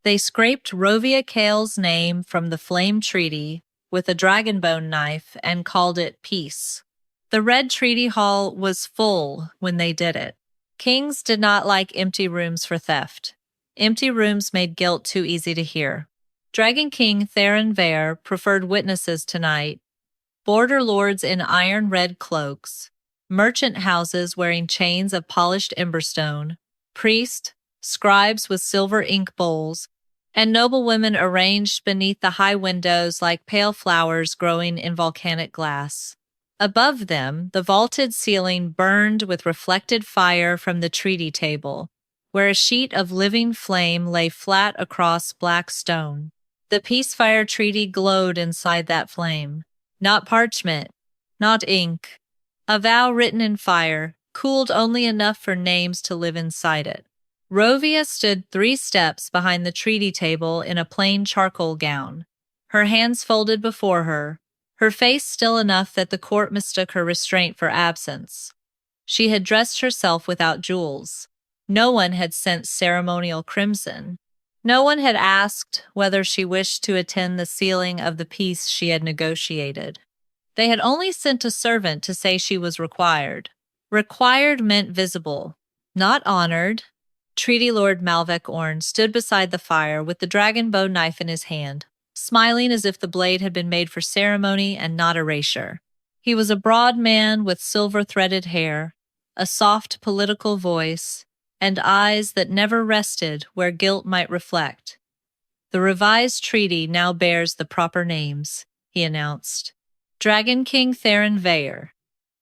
They scraped Rhovia Cale's name from the flame treaty with a dragonbone knife and called it peace. The Red Treaty Hall was full when they did it. Kings did not like empty rooms for theft. Empty rooms made guilt too easy to hear. Dragon King Theron Veyr preferred witnesses tonight, border lords in iron-red cloaks, merchant houses wearing chains of polished emberstone, priests, scribes with silver ink bowls, and noblewomen arranged beneath the high windows like pale flowers growing in volcanic glass. Above them, the vaulted ceiling burned with reflected fire from the treaty table, where a sheet of living flame lay flat across black stone. The peacefire treaty glowed inside that flame. Not parchment, not ink. A vow written in fire, cooled only enough for names to live inside it. Rhovia stood 3 steps behind the treaty table in a plain charcoal gown, her hands folded before her face still enough that the court mistook her restraint for absence. She had dressed herself without jewels. No one had sent ceremonial crimson. No one had asked whether she wished to attend the sealing of the peace she had negotiated. They had only sent a servant to say she was required. Required meant visible, not honored. Treaty Lord Malvec Orn stood beside the fire with the dragon bow knife in his hand, smiling as if the blade had been made for ceremony and not erasure. He was a broad man with silver-threaded hair, a soft political voice, and eyes that never rested where guilt might reflect. The revised treaty now bears the proper names, he announced. Dragon King Theron Veyr,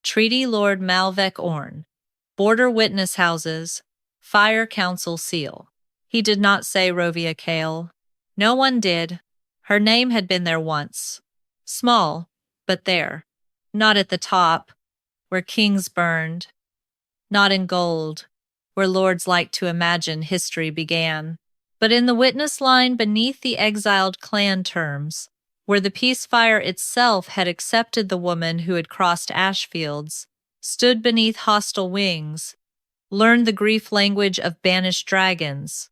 Treaty Lord Malvec Orn, Border Witness Houses, Fire Council Seal. He did not say Rhovia Cale. No one did. Her name had been there once. Small, but there. Not at the top, where kings burned. Not in gold, where lords liked to imagine history began. But in the witness line beneath the exiled clan terms, where the peacefire itself had accepted the woman who had crossed ash fields, stood beneath hostile wings, learned the grief language of banished dragons,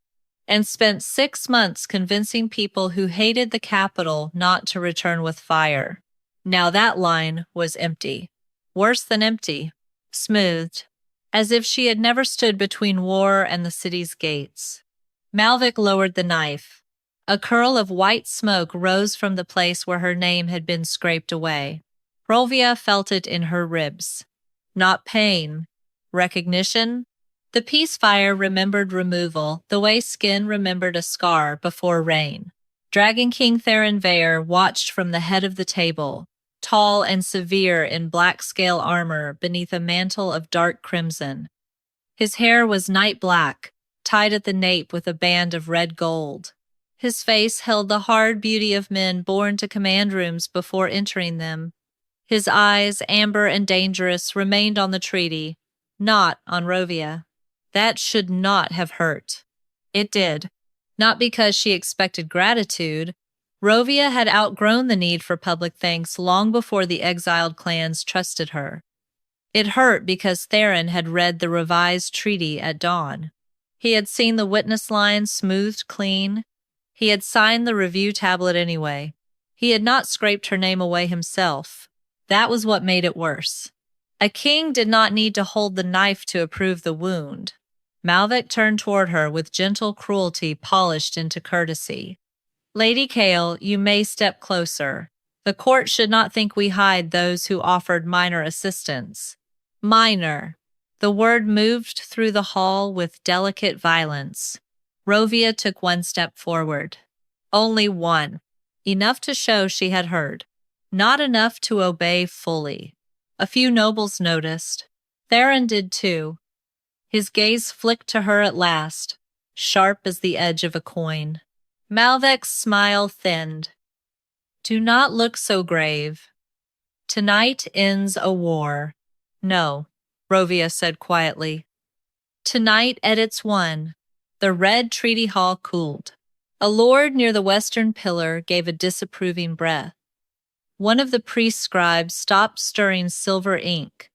and spent 6 months convincing people who hated the capital not to return with fire. Now that line was empty. Worse than empty. Smoothed, as if she had never stood between war and the city's gates. Malvec lowered the knife. A curl of white smoke rose from the place where her name had been scraped away. Rhovia felt it in her ribs. Not pain. Recognition? The peacefire remembered removal, the way skin remembered a scar before rain. Dragon King Theron Veyr watched from the head of the table, tall and severe in black scale armor beneath a mantle of dark crimson. His hair was night black, tied at the nape with a band of red gold. His face held the hard beauty of men born to command rooms before entering them. His eyes, amber and dangerous, remained on the treaty, not on Rhovia. That should not have hurt. It did. Not because she expected gratitude. Rhovia had outgrown the need for public thanks long before the exiled clans trusted her. It hurt because Theron had read the revised treaty at dawn. He had seen the witness line smoothed clean. He had signed the review tablet anyway. He had not scraped her name away himself. That was what made it worse. A king did not need to hold the knife to approve the wound. Malvec turned toward her with gentle cruelty polished into courtesy. Lady Cale, you may step closer. The court should not think we hide those who offered minor assistance. Minor. The word moved through the hall with delicate violence. Rhovia took 1 step forward. Only 1. Enough to show she had heard. Not enough to obey fully. A few nobles noticed. Theron did too. His gaze flicked to her at last, sharp as the edge of a coin. Malvec's smile thinned. Do not look so grave. Tonight ends a war. No, Rhovia said quietly. Tonight edits one. The red treaty hall cooled. A lord near the western pillar gave a disapproving breath. One of the priest scribes stopped stirring silver ink.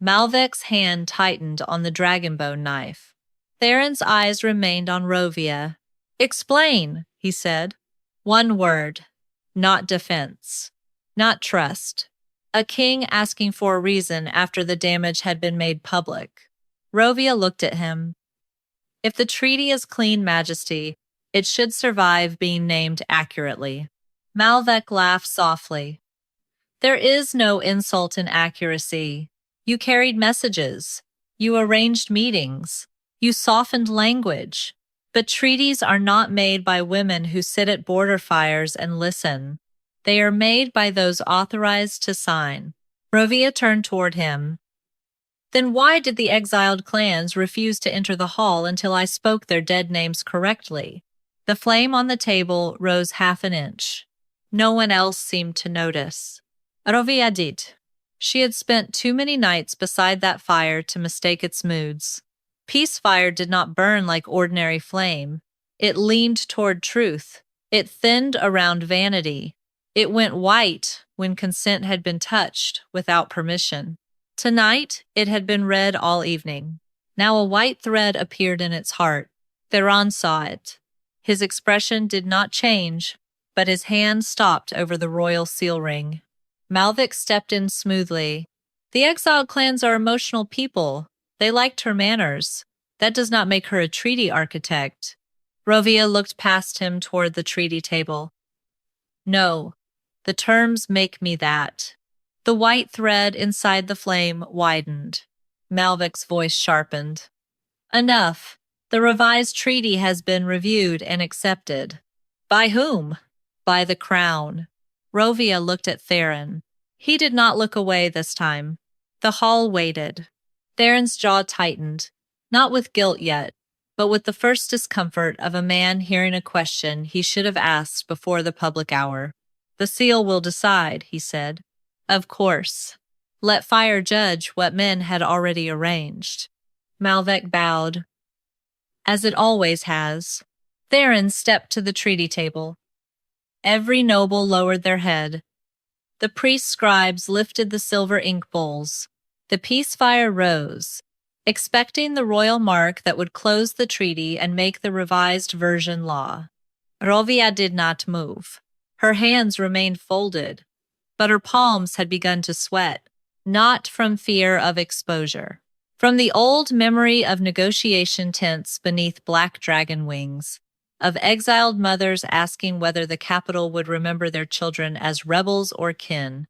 Malvec's hand tightened on the dragonbone knife. Theron's eyes remained on Rhovia. Explain, he said. One word. Not defense. Not trust. A king asking for a reason after the damage had been made public. Rhovia looked at him. If the treaty is clean majesty, it should survive being named accurately. Malvek laughed softly. There is no insult in accuracy. You carried messages. You arranged meetings. You softened language. But treaties are not made by women who sit at border fires and listen. They are made by those authorized to sign. Rhovia turned toward him. Then why did the exiled clans refuse to enter the hall until I spoke their dead names correctly? The flame on the table rose half an inch. No one else seemed to notice. Rhovia did. She had spent too many nights beside that fire to mistake its moods. Peace fire did not burn like ordinary flame. It leaned toward truth. It thinned around vanity. It went white when consent had been touched without permission. Tonight, it had been red all evening. Now a white thread appeared in its heart. Theron saw it. His expression did not change, but his hand stopped over the royal seal ring. Malvik stepped in smoothly. The exiled clans are emotional people. They liked her manners. That does not make her a treaty architect. Rhovia looked past him toward the treaty table. No, the terms make me that. The white thread inside the flame widened. Malvik's voice sharpened. Enough. The revised treaty has been reviewed and accepted. By whom? By the crown. Rhovia looked at Theron. He did not look away this time. The hall waited. Theron's jaw tightened, not with guilt yet, but with the first discomfort of a man hearing a question he should have asked before the public hour. The seal will decide, he said. Of course. Let fire judge what men had already arranged. Malvek bowed. As it always has. Theron stepped to the treaty table. Every noble lowered their head. The priest scribes lifted the silver ink bowls. The peace fire rose, expecting the royal mark that would close the treaty and make the revised version law. Rhovia did not move. Her hands remained folded, but her palms had begun to sweat, not from fear of exposure. From the old memory of negotiation tents beneath black dragon wings, of exiled mothers asking whether the capital would remember their children as rebels or kin,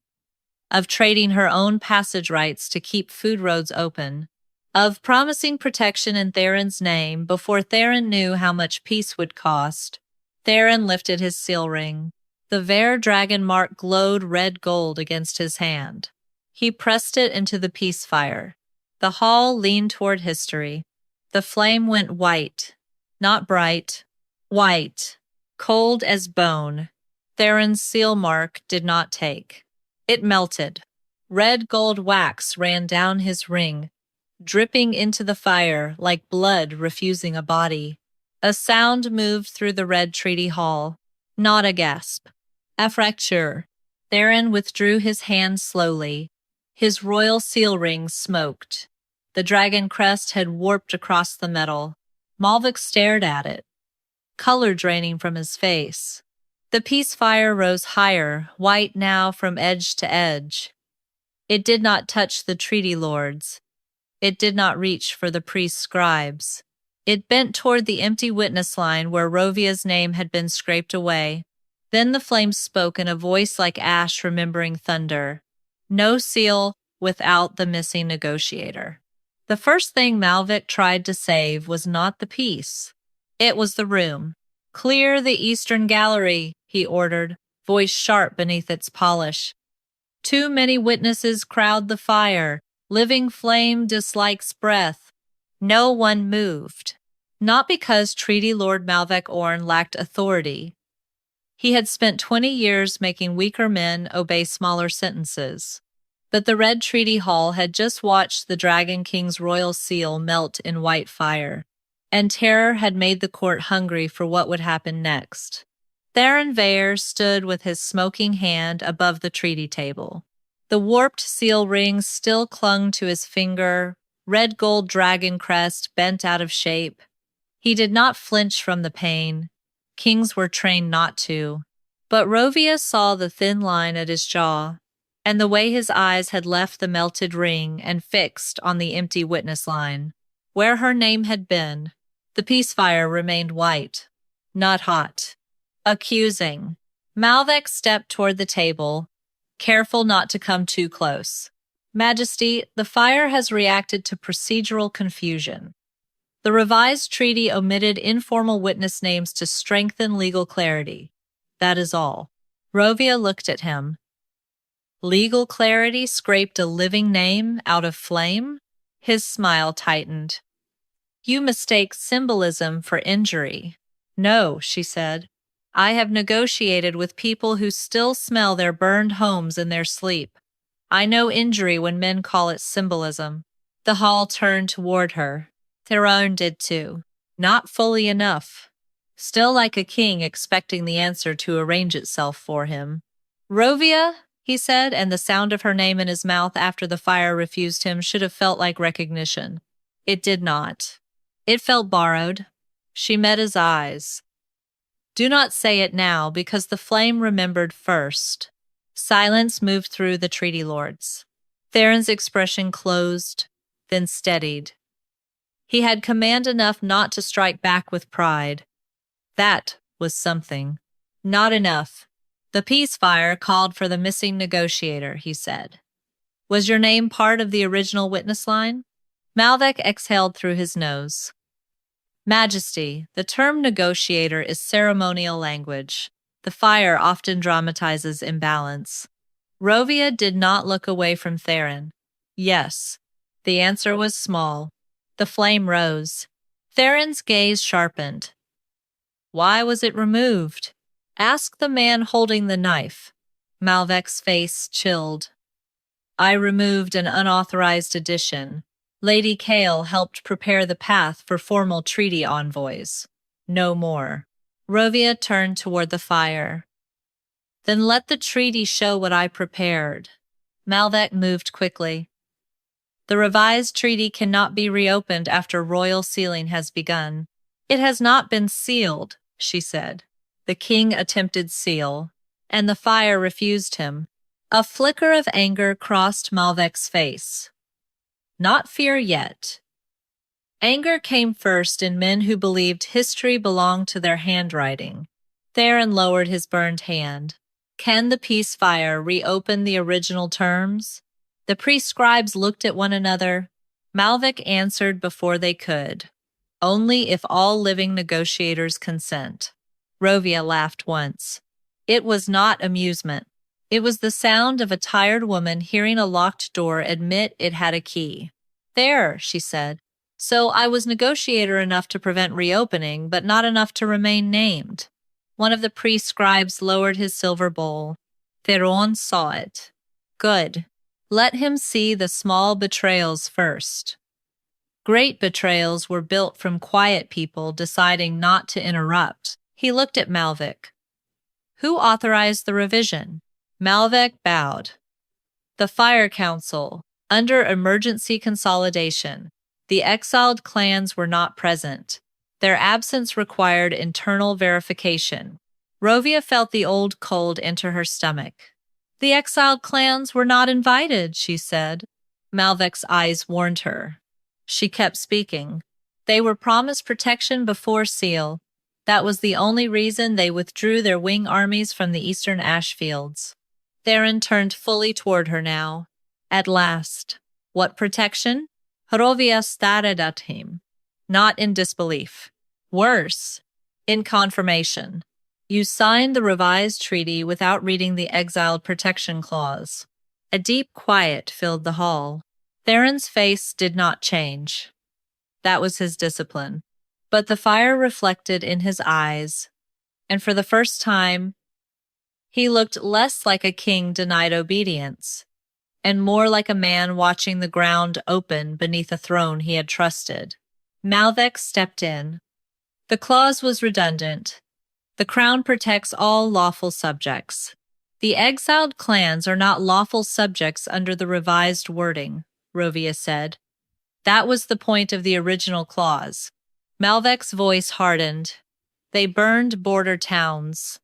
of trading her own passage rights to keep food roads open, of promising protection in Theron's name before Theron knew how much peace would cost. Theron lifted his seal ring. The Veyr dragon mark glowed red gold against his hand. He pressed it into the peace fire. The hall leaned toward history. The flame went white, not bright, white, cold as bone. Theron's seal mark did not take. It melted. Red gold wax ran down his ring, dripping into the fire like blood refusing a body. A sound moved through the red treaty hall. Not a gasp. A fracture. Theron withdrew his hand slowly. His royal seal ring smoked. The dragon crest had warped across the metal. Malvik stared at it, color draining from his face. The peace fire rose higher, white now from edge to edge. It did not touch the treaty lords. It did not reach for the priest scribes. It bent toward the empty witness line where Rhovia's name had been scraped away. Then the flame spoke in a voice like ash remembering thunder. No seal without the missing negotiator. The first thing Malvik tried to save was not the peace. It was the room. Clear the eastern gallery, he ordered, voice sharp beneath its polish. Too many witnesses crowd the fire. Living flame dislikes breath. No one moved. Not because Treaty Lord Malvek Orn lacked authority. He had spent 20 years making weaker men obey smaller sentences. But the Red Treaty Hall had just watched the Dragon King's royal seal melt in white fire, and terror had made the court hungry for what would happen next. Theron Veyr stood with his smoking hand above the treaty table. The warped seal ring still clung to his finger, red gold dragon crest bent out of shape. He did not flinch from the pain. Kings were trained not to. But Rhovia saw the thin line at his jaw, and the way his eyes had left the melted ring and fixed on the empty witness line. Where her name had been, the peace fire remained white, not hot. Accusing. Malvek stepped toward the table, careful not to come too close. Majesty, the fire has reacted to procedural confusion. The revised treaty omitted informal witness names to strengthen legal clarity. That is all. Rhovia looked at him. Legal clarity scraped a living name out of flame? His smile tightened. You mistake symbolism for injury. No, she said. I have negotiated with people who still smell their burned homes in their sleep. I know injury when men call it symbolism. The hall turned toward her. Theron did too. Not fully enough. Still like a king expecting the answer to arrange itself for him. Rhovia, he said, and the sound of her name in his mouth after the fire refused him should have felt like recognition. It did not. It felt borrowed. She met his eyes. Do not say it now, because the flame remembered first. Silence moved through the treaty lords. Theron's expression closed, then steadied. He had command enough not to strike back with pride. That was something. Not enough. The peace fire called for the missing negotiator, he said. Was your name part of the original witness line? Malvek exhaled through his nose. Majesty, the term negotiator is ceremonial language. The fire often dramatizes imbalance. Rhovia did not look away from Theron. Yes. The answer was small. The flame rose. Theron's gaze sharpened. Why was it removed? Ask the man holding the knife. Malvek's face chilled. I removed an unauthorized addition. Lady Cale helped prepare the path for formal treaty envoys. No more. Rhovia turned toward the fire. Then let the treaty show what I prepared. Malvek moved quickly. The revised treaty cannot be reopened after royal sealing has begun. It has not been sealed, she said. The king attempted seal, and the fire refused him. A flicker of anger crossed Malvek's face. Not fear yet. Anger came first in men who believed history belonged to their handwriting. Theron lowered his burned hand. Can the peace fire reopen the original terms? The prescribes looked at one another. Malvek answered before they could. Only if all living negotiators consent. Rhovia laughed once. It was not amusement. It was the sound of a tired woman hearing a locked door admit it had a key. There, she said. So I was negotiator enough to prevent reopening, but not enough to remain named. One of the prescribes lowered his silver bowl. Theron saw it. Good. Let him see the small betrayals first. Great betrayals were built from quiet people deciding not to interrupt. He looked at Malvek. Who authorized the revision? Malvek bowed. The Fire Council, under emergency consolidation. The exiled clans were not present. Their absence required internal verification. Rhovia felt the old cold enter her stomach. The exiled clans were not invited, she said. Malvek's eyes warned her. She kept speaking. They were promised protection before seal. That was the only reason they withdrew their wing armies from the eastern ash fields. Theron turned fully toward her now. At last. What protection? Rhovia stared at him. Not in disbelief. Worse, in confirmation. You signed the revised treaty without reading the exiled protection clause. A deep quiet filled the hall. Theron's face did not change. That was his discipline. But the fire reflected in his eyes, and for the first time, he looked less like a king denied obedience, and more like a man watching the ground open beneath a throne he had trusted. Malvek stepped in. The clause was redundant. The crown protects all lawful subjects. The exiled clans are not lawful subjects under the revised wording, Rhovia said. That was the point of the original clause. Malvek's voice hardened. They burned border towns.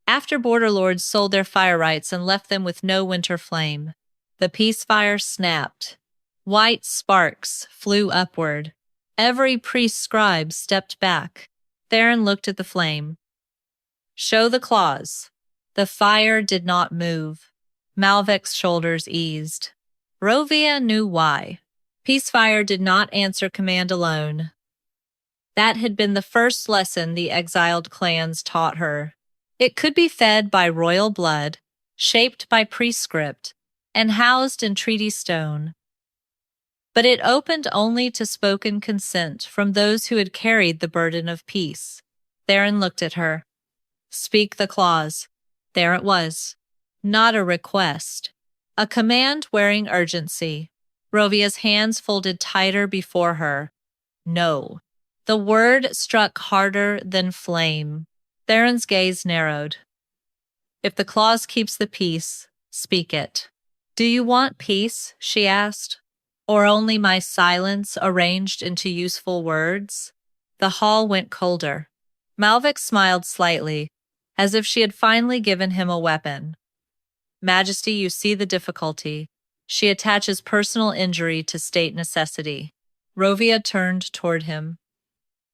After border lords sold their fire rights and left them with no winter flame, the peace fire snapped. White sparks flew upward. Every priest scribe stepped back. Theron looked at the flame. Show the claws. The fire did not move. Malvec's shoulders eased. Rhovia knew why. Peacefire did not answer command alone. That had been the first lesson the exiled clans taught her. It could be fed by royal blood, shaped by prescript, and housed in treaty stone. But it opened only to spoken consent from those who had carried the burden of peace. Theron looked at her. Speak the clause. There it was. Not a request. A command wearing urgency. Rhovia's hands folded tighter before her. No. The word struck harder than flame. Theron's gaze narrowed. If the clause keeps the peace, speak it. Do you want peace? She asked. Or only my silence arranged into useful words? The hall went colder. Malvec smiled slightly, as if she had finally given him a weapon. Majesty, you see the difficulty. She attaches personal injury to state necessity. Rhovia turned toward him.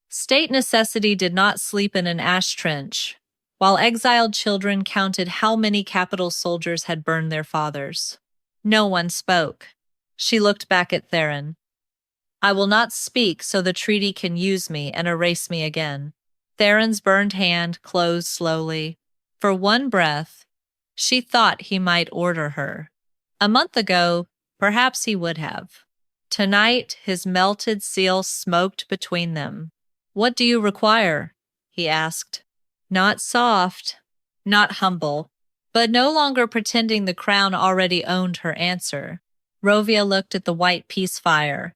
State necessity did not sleep in an ash trench, while exiled children counted how many capital soldiers had burned their fathers. No one spoke. She looked back at Theron. I will not speak so the treaty can use me and erase me again. Theron's burned hand closed slowly. For one breath, she thought he might order her. A month ago, perhaps he would have. Tonight, his melted seal smoked between them. What do you require? He asked. Not soft, not humble, but no longer pretending the crown already owned her answer. Rhovia looked at the white peace fire,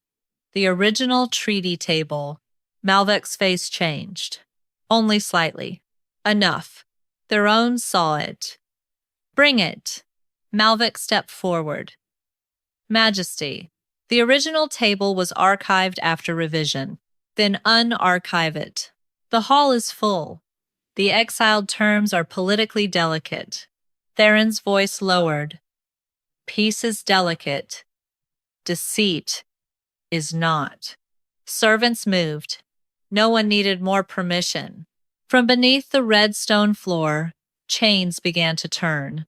the original treaty table. Malvec's face changed. Only slightly. Enough. Theron saw it. Bring it. Malvec stepped forward. Majesty, the original table was archived after revision. Then unarchive it. The hall is full. The exiled terms are politically delicate. Theron's voice lowered. Peace is delicate. Deceit is not. Servants moved. No one needed more permission. From beneath the red stone floor, chains began to turn.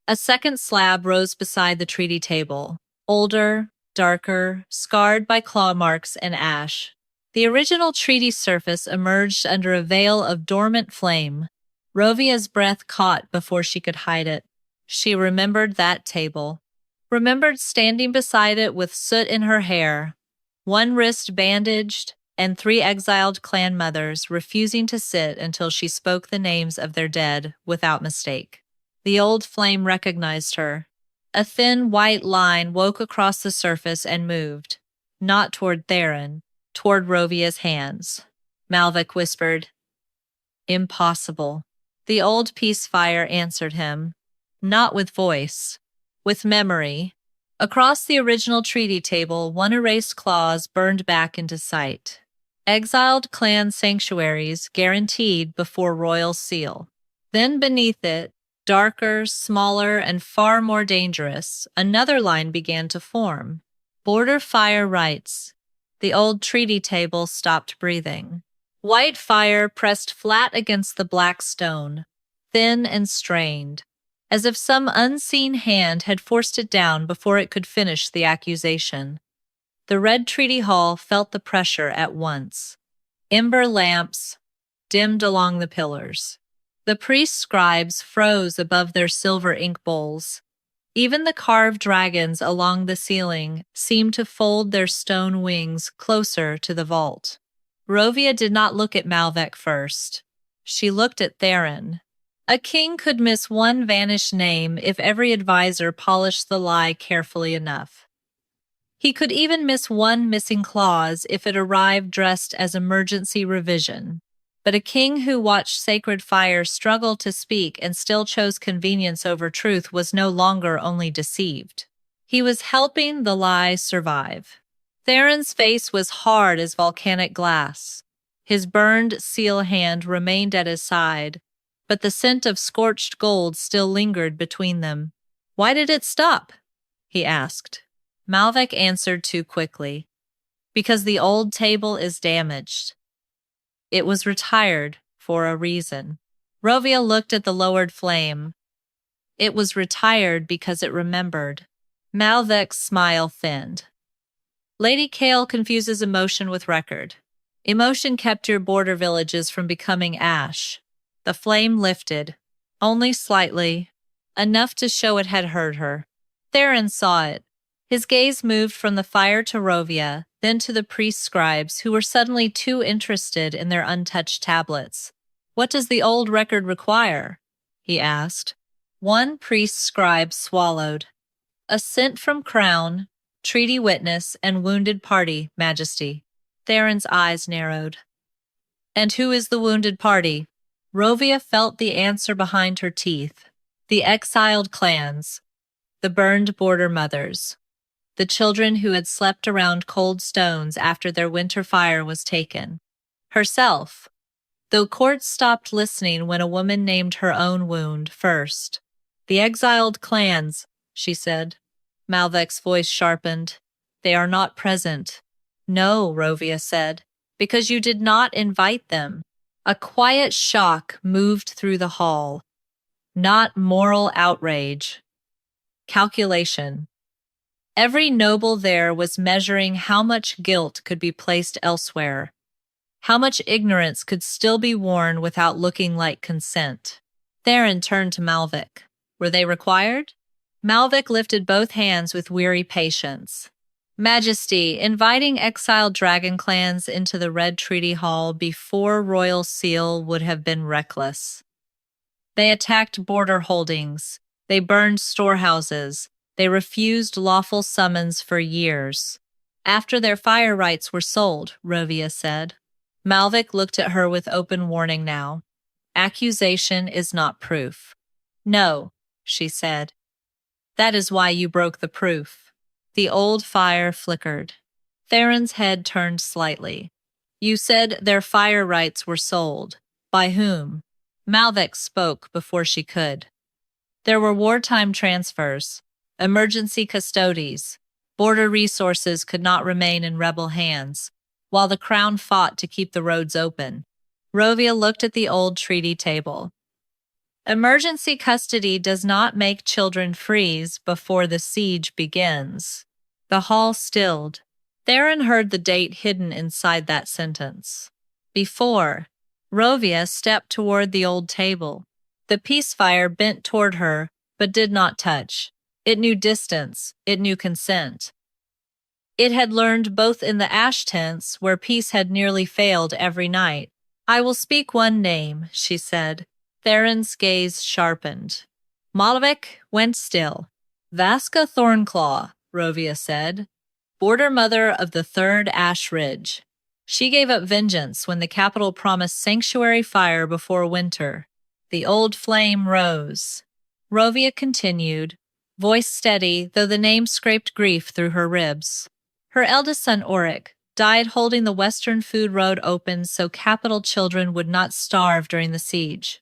A second slab rose beside the treaty table, older, darker, scarred by claw marks and ash. The original treaty surface emerged under a veil of dormant flame. Rhovia's breath caught before she could hide it. She remembered that table. Remembered standing beside it with soot in her hair, one wrist bandaged, and 3 exiled clan mothers refusing to sit until she spoke the names of their dead without mistake. The old flame recognized her. A thin white line woke across the surface and moved, not toward Theron, toward Rhovia's hands. Malvec whispered, Impossible. The old peace fire answered him, not with voice, with memory. Across the original treaty table, one erased clause burned back into sight. Exiled clan sanctuaries guaranteed before royal seal. Then beneath it, darker, smaller, and far more dangerous, another line began to form. Border fire rights. The old treaty table stopped breathing. White fire pressed flat against the black stone, thin and strained, as if some unseen hand had forced it down before it could finish the accusation. The red treaty hall felt the pressure at once. Ember lamps dimmed along the pillars. The priest scribes froze above their silver ink bowls. Even the carved dragons along the ceiling seemed to fold their stone wings closer to the vault. Rhovia did not look at Malvec first. She looked at Theron. A king could miss one vanished name if every advisor polished the lie carefully enough. He could even miss one missing clause if it arrived dressed as emergency revision. But a king who watched sacred fire struggle to speak and still chose convenience over truth was no longer only deceived. He was helping the lie survive. Theron's face was hard as volcanic glass. His burned seal hand remained at his side, but the scent of scorched gold still lingered between them. "Why did it stop?" he asked. Malvik answered too quickly. "Because the old table is damaged. It was retired for a reason." Rhovia looked at the lowered flame. "It was retired because it remembered." Malvik's smile thinned. Lady Cale confuses emotion with record. Emotion kept your border villages from becoming ash. The flame lifted, only slightly, enough to show it had hurt her. Theron saw it. His gaze moved from the fire to Rhovia, then to the priest scribes, who were suddenly too interested in their untouched tablets. "What does the old record require?" he asked. One priest scribe swallowed. "Assent from crown, treaty witness, and wounded party, Majesty." Theron's eyes narrowed. "And who is the wounded party?" Rhovia felt the answer behind her teeth. The exiled clans, the burned border mothers, the children who had slept around cold stones after their winter fire was taken. Herself, though courts stopped listening when a woman named her own wound first. "The exiled clans," she said. Malvik's voice sharpened. "They are not present." "No," Rhovia said, "because you did not invite them." A quiet shock moved through the hall. Not moral outrage. Calculation. Every noble there was measuring how much guilt could be placed elsewhere, how much ignorance could still be worn without looking like consent. Theron turned to Malvik. "Were they required?" Malvik lifted both hands with weary patience. "Majesty, inviting exiled dragon clans into the Red Treaty Hall before royal seal would have been reckless. They attacked border holdings. They burned storehouses. They refused lawful summons for years. After their fire rights were sold," Rhovia said. Malvik looked at her with open warning now. "Accusation is not proof." "No," she said. "That is why you broke the proof." The old fire flickered. Theron's head turned slightly. "You said their fire rights were sold. By whom?" Malvik spoke before she could. "There were wartime transfers, emergency custodies. Border resources could not remain in rebel hands, while the crown fought to keep the roads open." Rhovia looked at the old treaty table. "Emergency custody does not make children freeze before the siege begins." The hall stilled. Theron heard the date hidden inside that sentence. "Before." Rhovia stepped toward the old table. The peace fire bent toward her, but did not touch. It knew distance. It knew consent. It had learned both in the ash tents, where peace had nearly failed every night. "I will speak one name," she said. Theron's gaze sharpened. Malvik went still. "Vaska Thornclaw," Rhovia said, "border mother of the Third Ash Ridge. She gave up vengeance when the capital promised sanctuary fire before winter." The old flame rose. Rhovia continued, voice steady, though the name scraped grief through her ribs. "Her eldest son, Oric, died holding the Western Food Road open so capital children would not starve during the siege.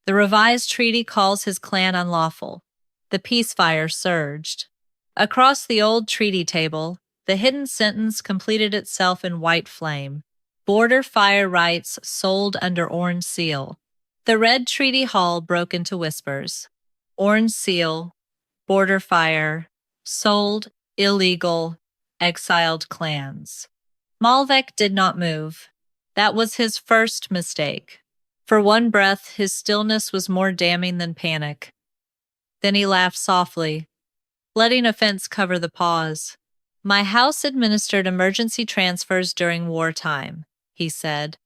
The revised treaty calls his clan unlawful." The peace fire surged. Across the old treaty table, the hidden sentence completed itself in white flame. "Border fire rights sold under orange seal." The Red Treaty Hall broke into whispers. Orange seal, border fire, sold, illegal, exiled clans. Malvik did not move. That was his first mistake. For one breath, his stillness was more damning than panic. Then he laughed softly, letting offense cover the pause. "My house administered emergency transfers during wartime," he said.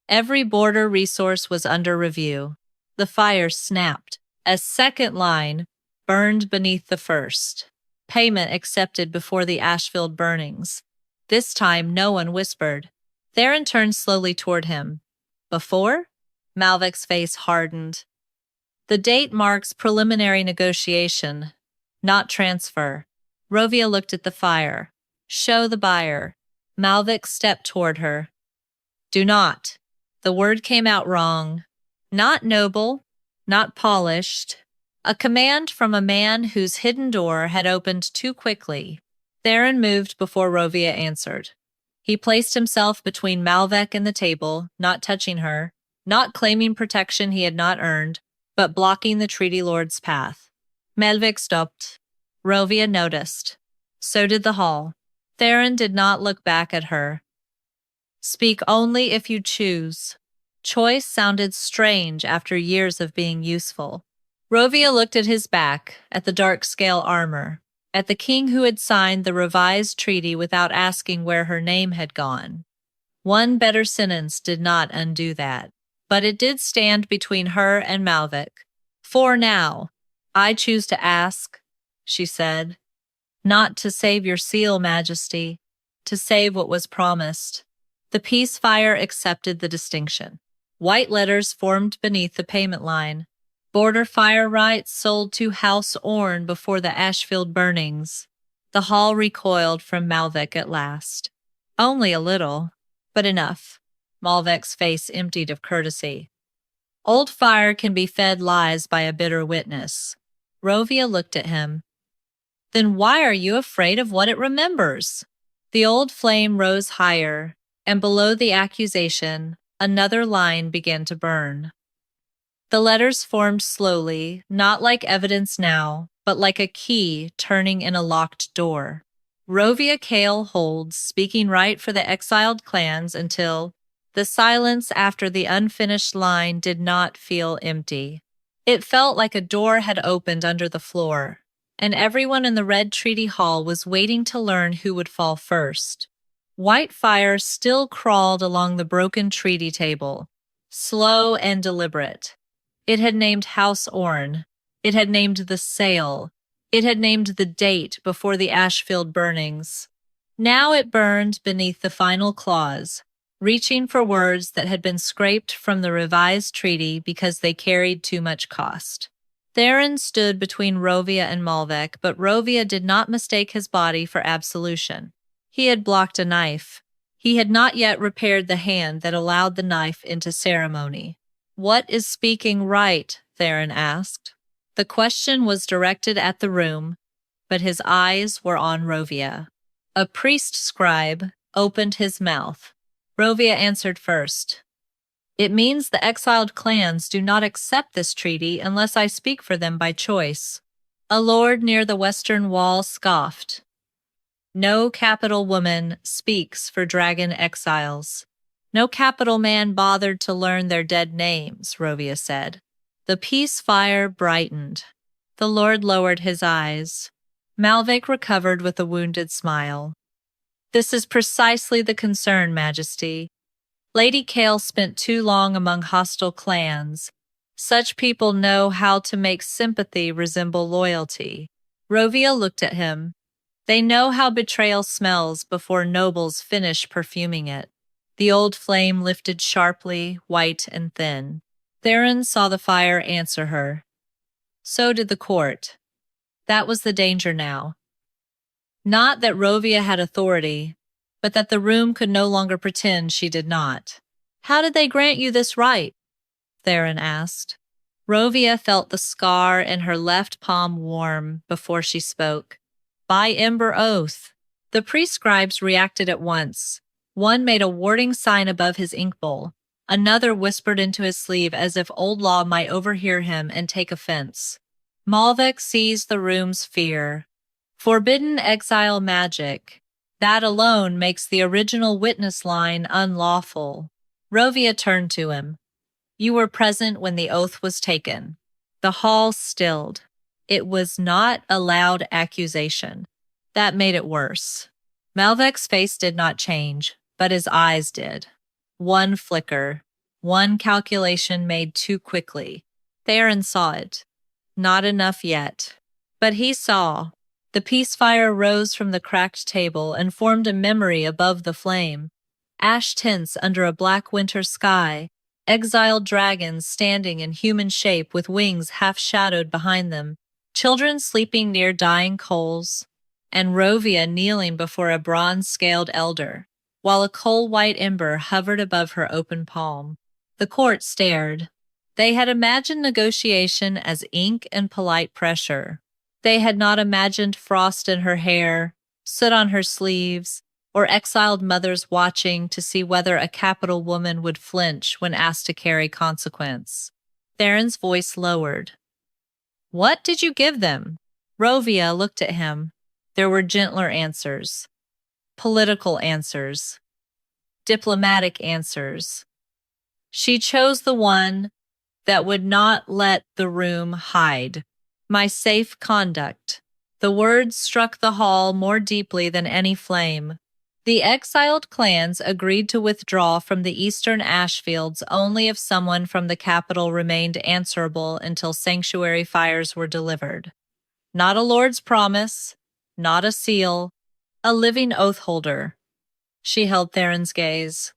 "Every border resource was under review." The fire snapped. A second line burned beneath the first. Payment accepted before the ash-filled burnings. This time, no one whispered. Theron turned slowly toward him. "Before?" Malvik's face hardened. "The date marks preliminary negotiation, not transfer." Rhovia looked at the fire. "Show the buyer." Malvik stepped toward her. Do not. The word came out wrong. Not noble, not polished. A command from a man whose hidden door had opened too quickly. Theron moved before Rhovia answered. He placed himself between Malvec and the table, not touching her, not claiming protection he had not earned, but blocking the treaty lord's path. Malvec stopped. Rhovia noticed. So did the hall. Theron did not look back at her. Speak only if you choose. Choice sounded strange after years of being useful. Rhovia looked at his back, at the dark scale armor, at the king who had signed the revised treaty without asking where her name had gone. One better sentence did not undo that, but it did stand between her and Malvec. For now, I choose to ask, she said, not to save your seal, Majesty, to save what was promised. The peace fire accepted the distinction. White letters formed beneath the payment line. Border fire rights sold to House Orne before the Ashfield burnings. The hall recoiled from Malvec at last. Only a little, but enough. Malvec's face emptied of courtesy. Old fire can be fed lies by a bitter witness. Rhovia looked at him. Then why are you afraid of what it remembers? The old flame rose higher, and below the accusation, another line began to burn. The letters formed slowly, not like evidence now, but like a key turning in a locked door. Rhovia Cale holds, speaking right for the exiled clans until the silence after the unfinished line did not feel empty. It felt like a door had opened under the floor, and everyone in the Red Treaty Hall was waiting to learn who would fall first. White fire still crawled along the broken treaty table, slow and deliberate. It had named House Orne. It had named the sale. It had named the date before the Ashfield burnings. Now it burned beneath the final clause, reaching for words that had been scraped from the revised treaty because they carried too much cost. Theron stood between Rhovia and Malvec, but Rhovia did not mistake his body for absolution. He had blocked a knife. He had not yet repaired the hand that allowed the knife into ceremony. What is speaking right? Theron asked. The question was directed at the room, but his eyes were on Rhovia. A priest scribe opened his mouth. Rhovia answered first. It means the exiled clans do not accept this treaty unless I speak for them by choice. A lord near the western wall scoffed. No capital woman speaks for dragon exiles. No capital man bothered to learn their dead names, Rhovia said. The peace fire brightened. The lord lowered his eyes. Malvec recovered with a wounded smile. This is precisely the concern, Majesty. Lady Cale spent too long among hostile clans. Such people know how to make sympathy resemble loyalty. Rhovia looked at him. They know how betrayal smells before nobles finish perfuming it. The old flame lifted sharply, white and thin. Theron saw the fire answer her. So did the court. That was the danger now. Not that Rhovia had authority, but that the room could no longer pretend she did not. How did they grant you this right? Theron asked. Rhovia felt the scar in her left palm warm before she spoke. By ember oath. The priest scribes reacted at once. One made a warning sign above his ink bowl. Another whispered into his sleeve as if old law might overhear him and take offense. Malvec seized the room's fear. Forbidden exile magic. That alone makes the original witness line unlawful. Rhovia turned to him. You were present when the oath was taken. The hall stilled. It was not a loud accusation. That made it worse. Malvec's face did not change, but his eyes did. One flicker, one calculation made too quickly. Theron saw it. Not enough yet. But he saw. The peace fire rose from the cracked table and formed a memory above the flame. Ash tints under a black winter sky, exiled dragons standing in human shape with wings half-shadowed behind them, children sleeping near dying coals, and Rhovia kneeling before a bronze-scaled elder. while a coal-white ember hovered above her open palm. The court stared. They had imagined negotiation as ink and polite pressure. They had not imagined frost in her hair, soot on her sleeves, or exiled mothers watching to see whether a capital woman would flinch when asked to carry consequence. Theron's voice lowered. "What did you give them?" Rhovia looked at him. There were gentler answers. Political answers. Diplomatic answers. She chose the one that would not let the room hide. My safe conduct. The words struck the hall more deeply than any flame. The exiled clans agreed to withdraw from the eastern ashfields only if someone from the capital remained answerable until sanctuary fires were delivered. Not a lord's promise, not a seal, a living oath holder. She held Theron's gaze.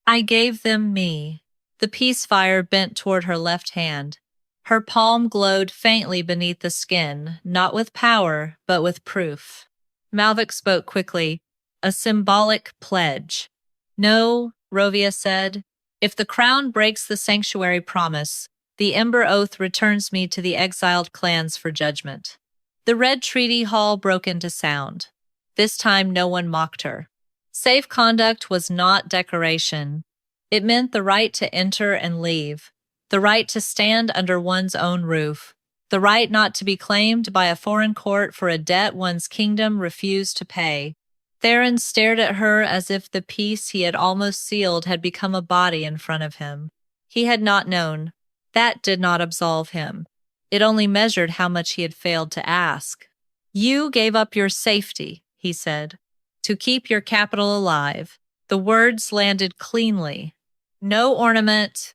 I gave them me. The peace fire bent toward her left hand. Her palm glowed faintly beneath the skin, not with power, but with proof. Malvik spoke quickly. A symbolic pledge. No, Rhovia said. If the crown breaks the sanctuary promise, the Ember Oath returns me to the exiled clans for judgment. The Red Treaty Hall broke into sound. This time no one mocked her. Safe conduct was not decoration. It meant the right to enter and leave, the right to stand under one's own roof, the right not to be claimed by a foreign court for a debt one's kingdom refused to pay. Theron stared at her as if the peace he had almost sealed had become a body in front of him. He had not known. That did not absolve him. It only measured how much he had failed to ask. You gave up your safety, he said, to keep your capital alive. The words landed cleanly. No ornament,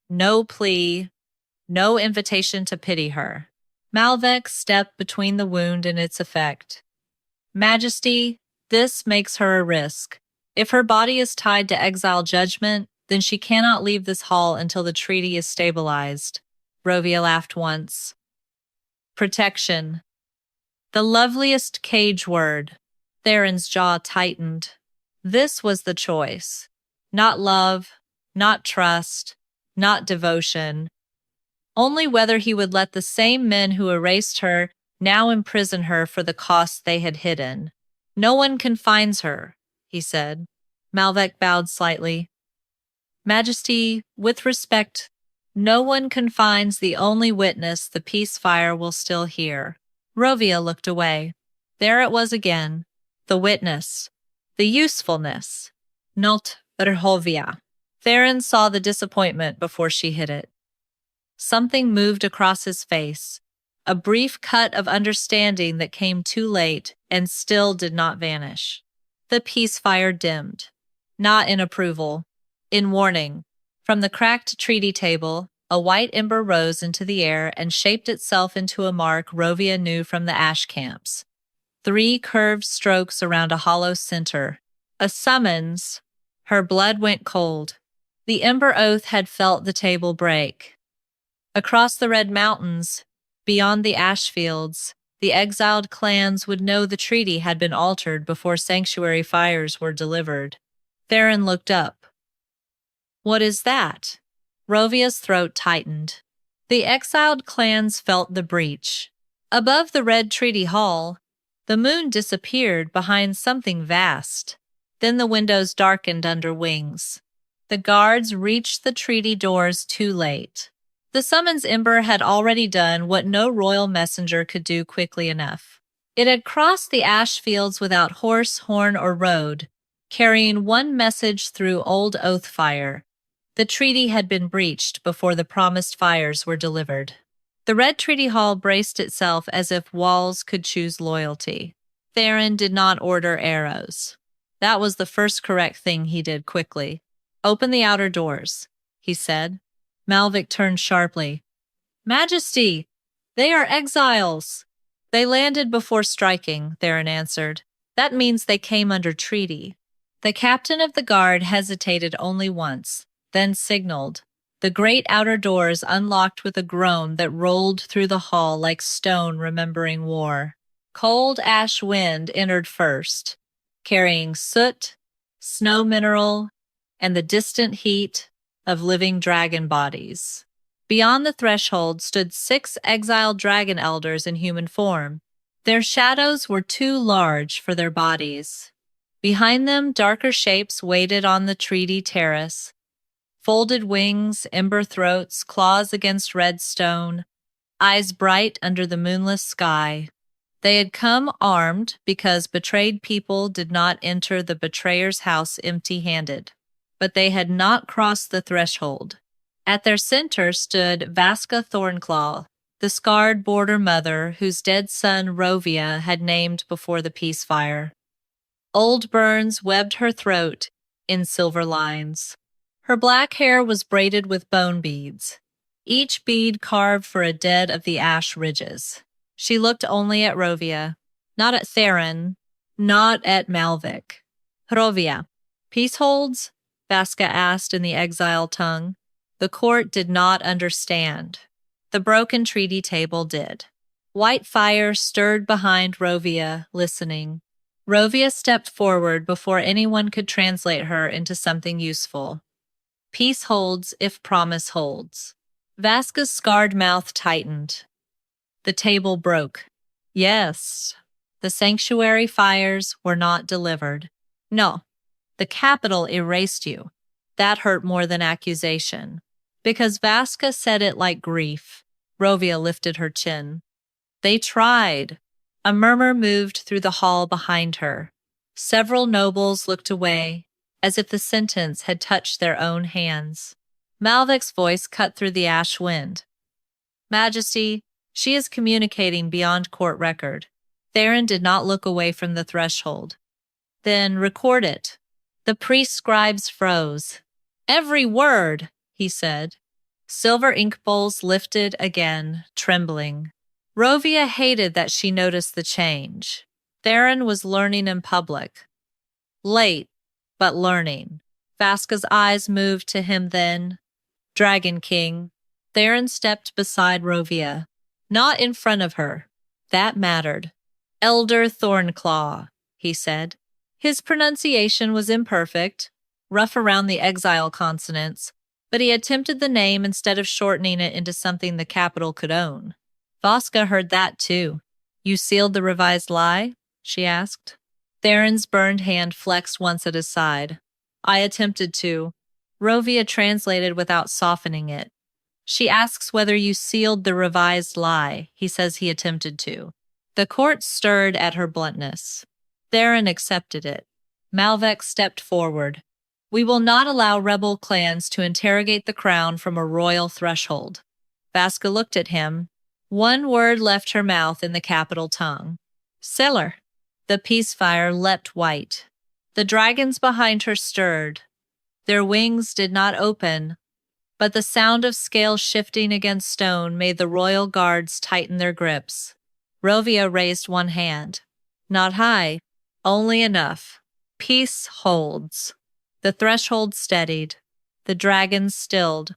no plea, no invitation to pity her. Malvik stepped between the wound and its effect. Majesty, this makes her a risk. If her body is tied to exile judgment, then she cannot leave this hall until the treaty is stabilized. Rhovia laughed once. Protection. The loveliest cage word. Theron's jaw tightened. This was the choice. Not love, not trust, not devotion. Only whether he would let the same men who erased her now imprison her for the cost they had hidden. No one confines her, he said. Malvik bowed slightly. Majesty, with respect, no one confines the only witness the peace fire will still hear. Rhovia looked away. There it was again. The witness. The usefulness. Not Rhovia. Theron saw the disappointment before she hit it. Something moved across his face. A brief cut of understanding that came too late and still did not vanish. The peace fire dimmed. Not in approval. In warning. From the cracked treaty table, a white ember rose into the air and shaped itself into a mark Rhovia knew from the ash camps. 3 curved strokes around a hollow center. A summons. Her blood went cold. The Ember Oath had felt the table break. Across the Red Mountains, beyond the ash fields, the exiled clans would know the treaty had been altered before sanctuary fires were delivered. Theron looked up. What is that? Rhovia's throat tightened. The exiled clans felt the breach. Above the Red Treaty Hall, the moon disappeared behind something vast. Then the windows darkened under wings. The guards reached the treaty doors too late. The summons ember had already done what no royal messenger could do quickly enough. It had crossed the ash fields without horse, horn, or road, carrying one message through old oath fire. The treaty had been breached before the promised fires were delivered. The Red Treaty Hall braced itself as if walls could choose loyalty. Theron did not order arrows. That was the first correct thing he did quickly. Open the outer doors, he said. Malvik turned sharply. Majesty, they are exiles. They landed before striking, Theron answered. That means they came under treaty. The captain of the guard hesitated only once, then signaled. The great outer doors unlocked with a groan that rolled through the hall like stone remembering war. Cold ash wind entered first, carrying soot, snow mineral, and the distant heat of living dragon bodies. Beyond the threshold stood 6 exiled dragon elders in human form. Their shadows were too large for their bodies. Behind them, darker shapes waited on the treaty terrace. Folded wings, ember throats, claws against red stone, eyes bright under the moonless sky. They had come armed because betrayed people did not enter the betrayer's house empty-handed. But they had not crossed the threshold. At their center stood Vaska Thornclaw, the scarred border mother whose dead son Rhovia had named before the peace fire. Old burns webbed her throat in silver lines. Her black hair was braided with bone beads, each bead carved for a dead of the ash ridges. She looked only at Rhovia, not at Theron, not at Malvik. Rhovia, peace holds? Vaska asked in the exile tongue. The court did not understand. The broken treaty table did. White fire stirred behind Rhovia, listening. Rhovia stepped forward before anyone could translate her into something useful. Peace holds if promise holds. Vaska's scarred mouth tightened. The table broke. Yes, the sanctuary fires were not delivered. No, the capital erased you. That hurt more than accusation. Because Vaska said it like grief. Rhovia lifted her chin. They tried. A murmur moved through the hall behind her. Several nobles looked away, as if the sentence had touched their own hands. Malvik's voice cut through the ash wind. Majesty, she is communicating beyond court record. Theron did not look away from the threshold. Then record it. The priest scribes froze. Every word, he said. Silver ink bowls lifted again, trembling. Rhovia hated that she noticed the change. Theron was learning in public. Late, but learning. Vaska's eyes moved to him then. Dragon King. Theron stepped beside Rhovia. Not in front of her. That mattered. Elder Thornclaw, he said. His pronunciation was imperfect, rough around the exile consonants, but he attempted the name instead of shortening it into something the capital could own. Vaska heard that too. You sealed the revised lie? She asked. Theron's burned hand flexed once at his side. I attempted to. Rhovia translated without softening it. She asks whether you sealed the revised lie. He says he attempted to. The court stirred at her bluntness. Theron accepted it. Malvik stepped forward. We will not allow rebel clans to interrogate the crown from a royal threshold. Vaska looked at him. One word left her mouth in the capital tongue. Cellar. The peace fire leapt white. The dragons behind her stirred. Their wings did not open, but the sound of scales shifting against stone made the royal guards tighten their grips. Rhovia raised one hand. Not high, only enough. Peace holds. The threshold steadied. The dragons stilled.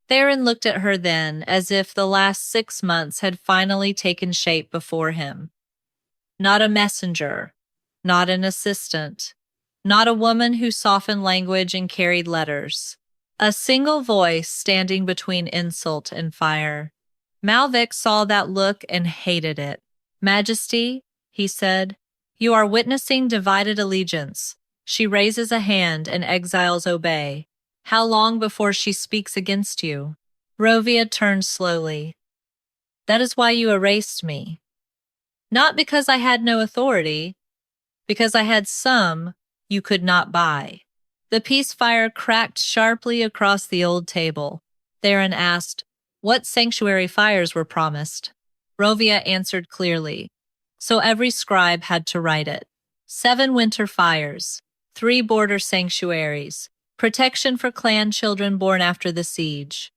Theron looked at her then as if the last 6 months had finally taken shape before him. Not a messenger, not an assistant, not a woman who softened language and carried letters. A single voice standing between insult and fire. Malvik saw that look and hated it. Majesty, he said, you are witnessing divided allegiance. She raises a hand and exiles obey. How long before she speaks against you? Rhovia turned slowly. That is why you erased me. Not because I had no authority, because I had some you could not buy. The peace fire cracked sharply across the old table. Theron asked, what sanctuary fires were promised? Rhovia answered clearly. So every scribe had to write it. 7 winter fires, 3 border sanctuaries, protection for clan children born after the siege.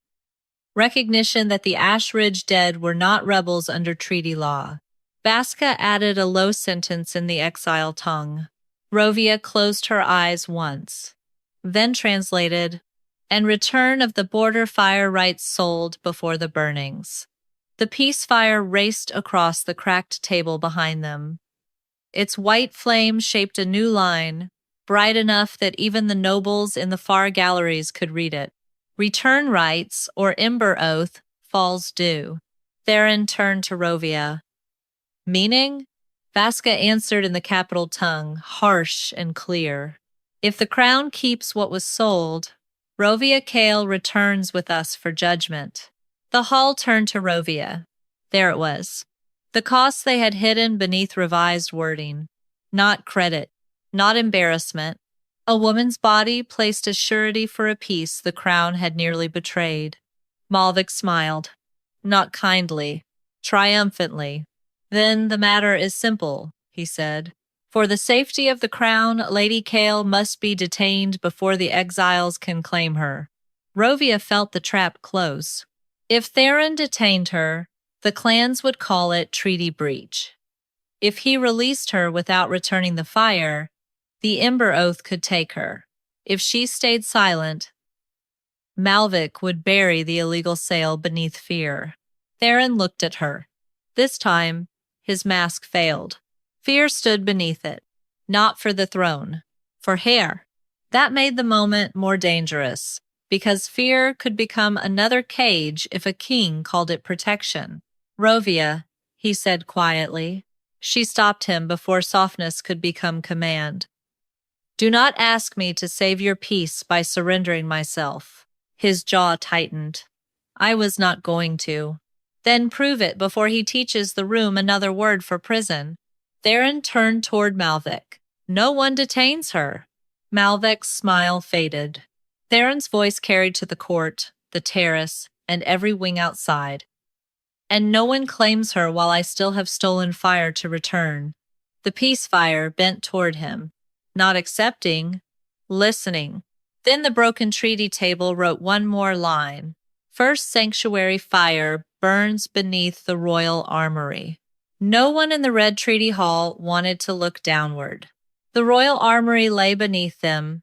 Recognition that the Ash Ridge dead were not rebels under treaty law. Vaska added a low sentence in the exile tongue. Rhovia closed her eyes once, then translated, and return of the border fire rights sold before the burnings. The peace fire raced across the cracked table behind them. Its white flame shaped a new line, bright enough that even the nobles in the far galleries could read it. Return rites, or ember oath, falls due. Theron turned to Rhovia. Meaning? Vasca answered in the capital tongue, harsh and clear. If the crown keeps what was sold, Rhovia Cale returns with us for judgment. The hall turned to Rhovia. There it was. The cost they had hidden beneath revised wording. Not credit, not embarrassment. A woman's body placed as surety for a peace the crown had nearly betrayed. Malvik smiled. Not kindly, triumphantly. Then the matter is simple, he said. For the safety of the crown, Lady Cale must be detained before the exiles can claim her. Rhovia felt the trap close. If Theron detained her, the clans would call it treaty breach. If he released her without returning the fire, the Ember Oath could take her. If she stayed silent, Malvik would bury the illegal sale beneath fear. Theron looked at her. This time, his mask failed. Fear stood beneath it. Not for the throne. For hair. That made the moment more dangerous, because fear could become another cage if a king called it protection. Rhovia, he said quietly. She stopped him before softness could become command. Do not ask me to save your peace by surrendering myself. His jaw tightened. I was not going to. Then prove it before he teaches the room another word for prison. Theron turned toward Malvik. No one detains her. Malvik's smile faded. Theron's voice carried to the court, the terrace, and every wing outside. And no one claims her while I still have stolen fire to return. The peace fire bent toward him. Not accepting, listening. Then the broken treaty table wrote one more line. First sanctuary fire burns beneath the royal armory. No one in the Red Treaty Hall wanted to look downward. The royal armory lay beneath them,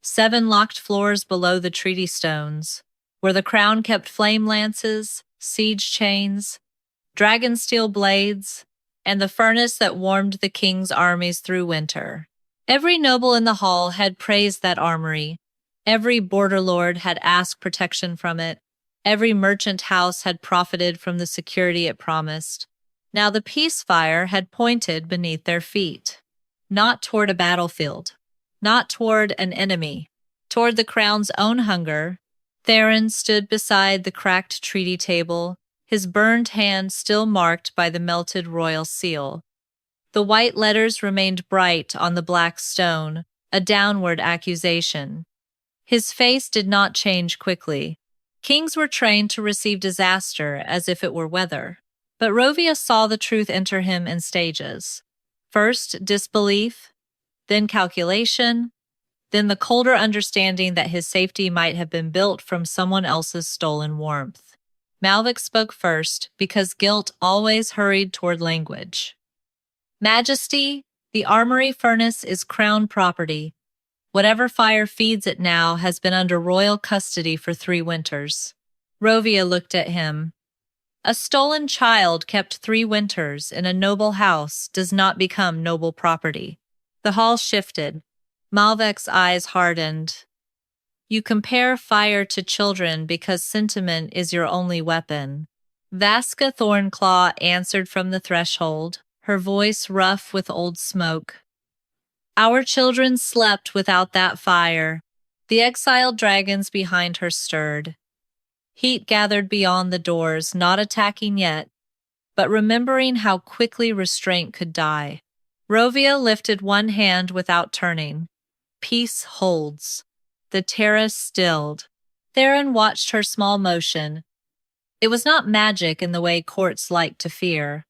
7 locked floors below the treaty stones, where the crown kept flame lances, siege chains, dragon steel blades, and the furnace that warmed the king's armies through winter. Every noble in the hall had praised that armory. Every border lord had asked protection from it. Every merchant house had profited from the security it promised. Now the peace fire had pointed beneath their feet, not toward a battlefield, not toward an enemy, toward the crown's own hunger. Theron stood beside the cracked treaty table, his burned hand still marked by the melted royal seal. The white letters remained bright on the black stone, a downward accusation. His face did not change quickly. Kings were trained to receive disaster as if it were weather. But Rhovia saw the truth enter him in stages. First, disbelief, then calculation, then the colder understanding that his safety might have been built from someone else's stolen warmth. Malvik spoke first because guilt always hurried toward language. Majesty, the armory furnace is crown property. Whatever fire feeds it now has been under royal custody for 3 winters. Rhovia looked at him. A stolen child kept 3 winters in a noble house does not become noble property. The hall shifted. Malvik's eyes hardened. You compare fire to children because sentiment is your only weapon. Vasca Thornclaw answered from the threshold, her voice rough with old smoke. Our children slept without that fire. The exiled dragons behind her stirred. Heat gathered beyond the doors, not attacking yet, but remembering how quickly restraint could die. Rhovia lifted one hand without turning. Peace holds. The terrace stilled. Theron watched her small motion. It was not magic in the way courts like to fear.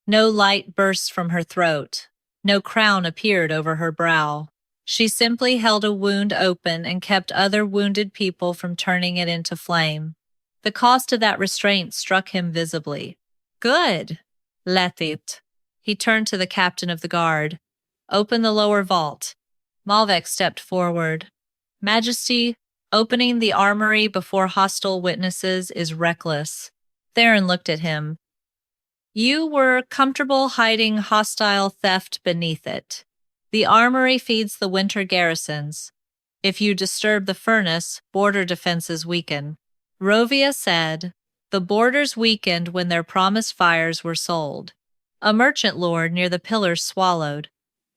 No light burst from her throat. No crown appeared over her brow. She simply held a wound open and kept other wounded people from turning it into flame. The cost of that restraint struck him visibly. Good, Lethit. He turned to the captain of the guard. Open the lower vault. Malvik stepped forward. Majesty, opening the armory before hostile witnesses is reckless. Theron looked at him. You were comfortable hiding hostile theft beneath it. The armory feeds the winter garrisons. If you disturb the furnace, border defenses weaken. Rhovia said, the borders weakened when their promised fires were sold. A merchant lord near the pillars swallowed.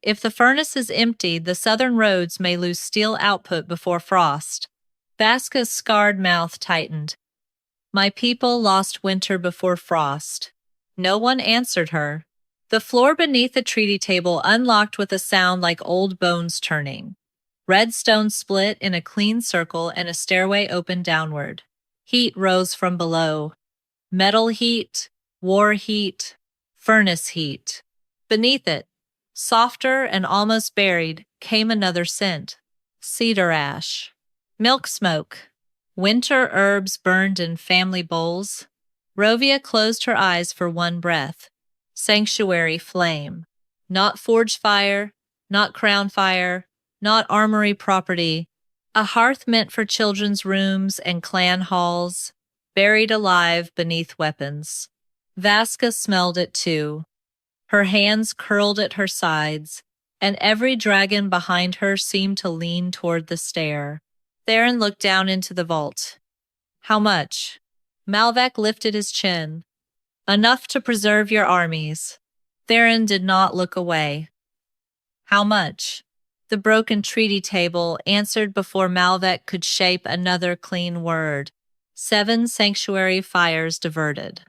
If the furnace is emptied, the southern roads may lose steel output before frost. Vaska's scarred mouth tightened. My people lost winter before frost. No one answered her. The floor beneath the treaty table unlocked with a sound like old bones turning. Red stone split in a clean circle and a stairway opened downward. Heat rose from below. Metal heat, war heat, furnace heat. Beneath it, softer and almost buried, came another scent. Cedar ash. Milk smoke. Winter herbs burned in family bowls. Rhovia closed her eyes for one breath. Sanctuary flame. Not forge fire, not crown fire, not armory property. A hearth meant for children's rooms and clan halls, buried alive beneath weapons. Vaska smelled it too. Her hands curled at her sides, and every dragon behind her seemed to lean toward the stair. Theron looked down into the vault. How much? Malvek lifted his chin. Enough to preserve your armies. Theron did not look away. How much? The broken treaty table answered before Malvek could shape another clean word. 7 sanctuary fires diverted.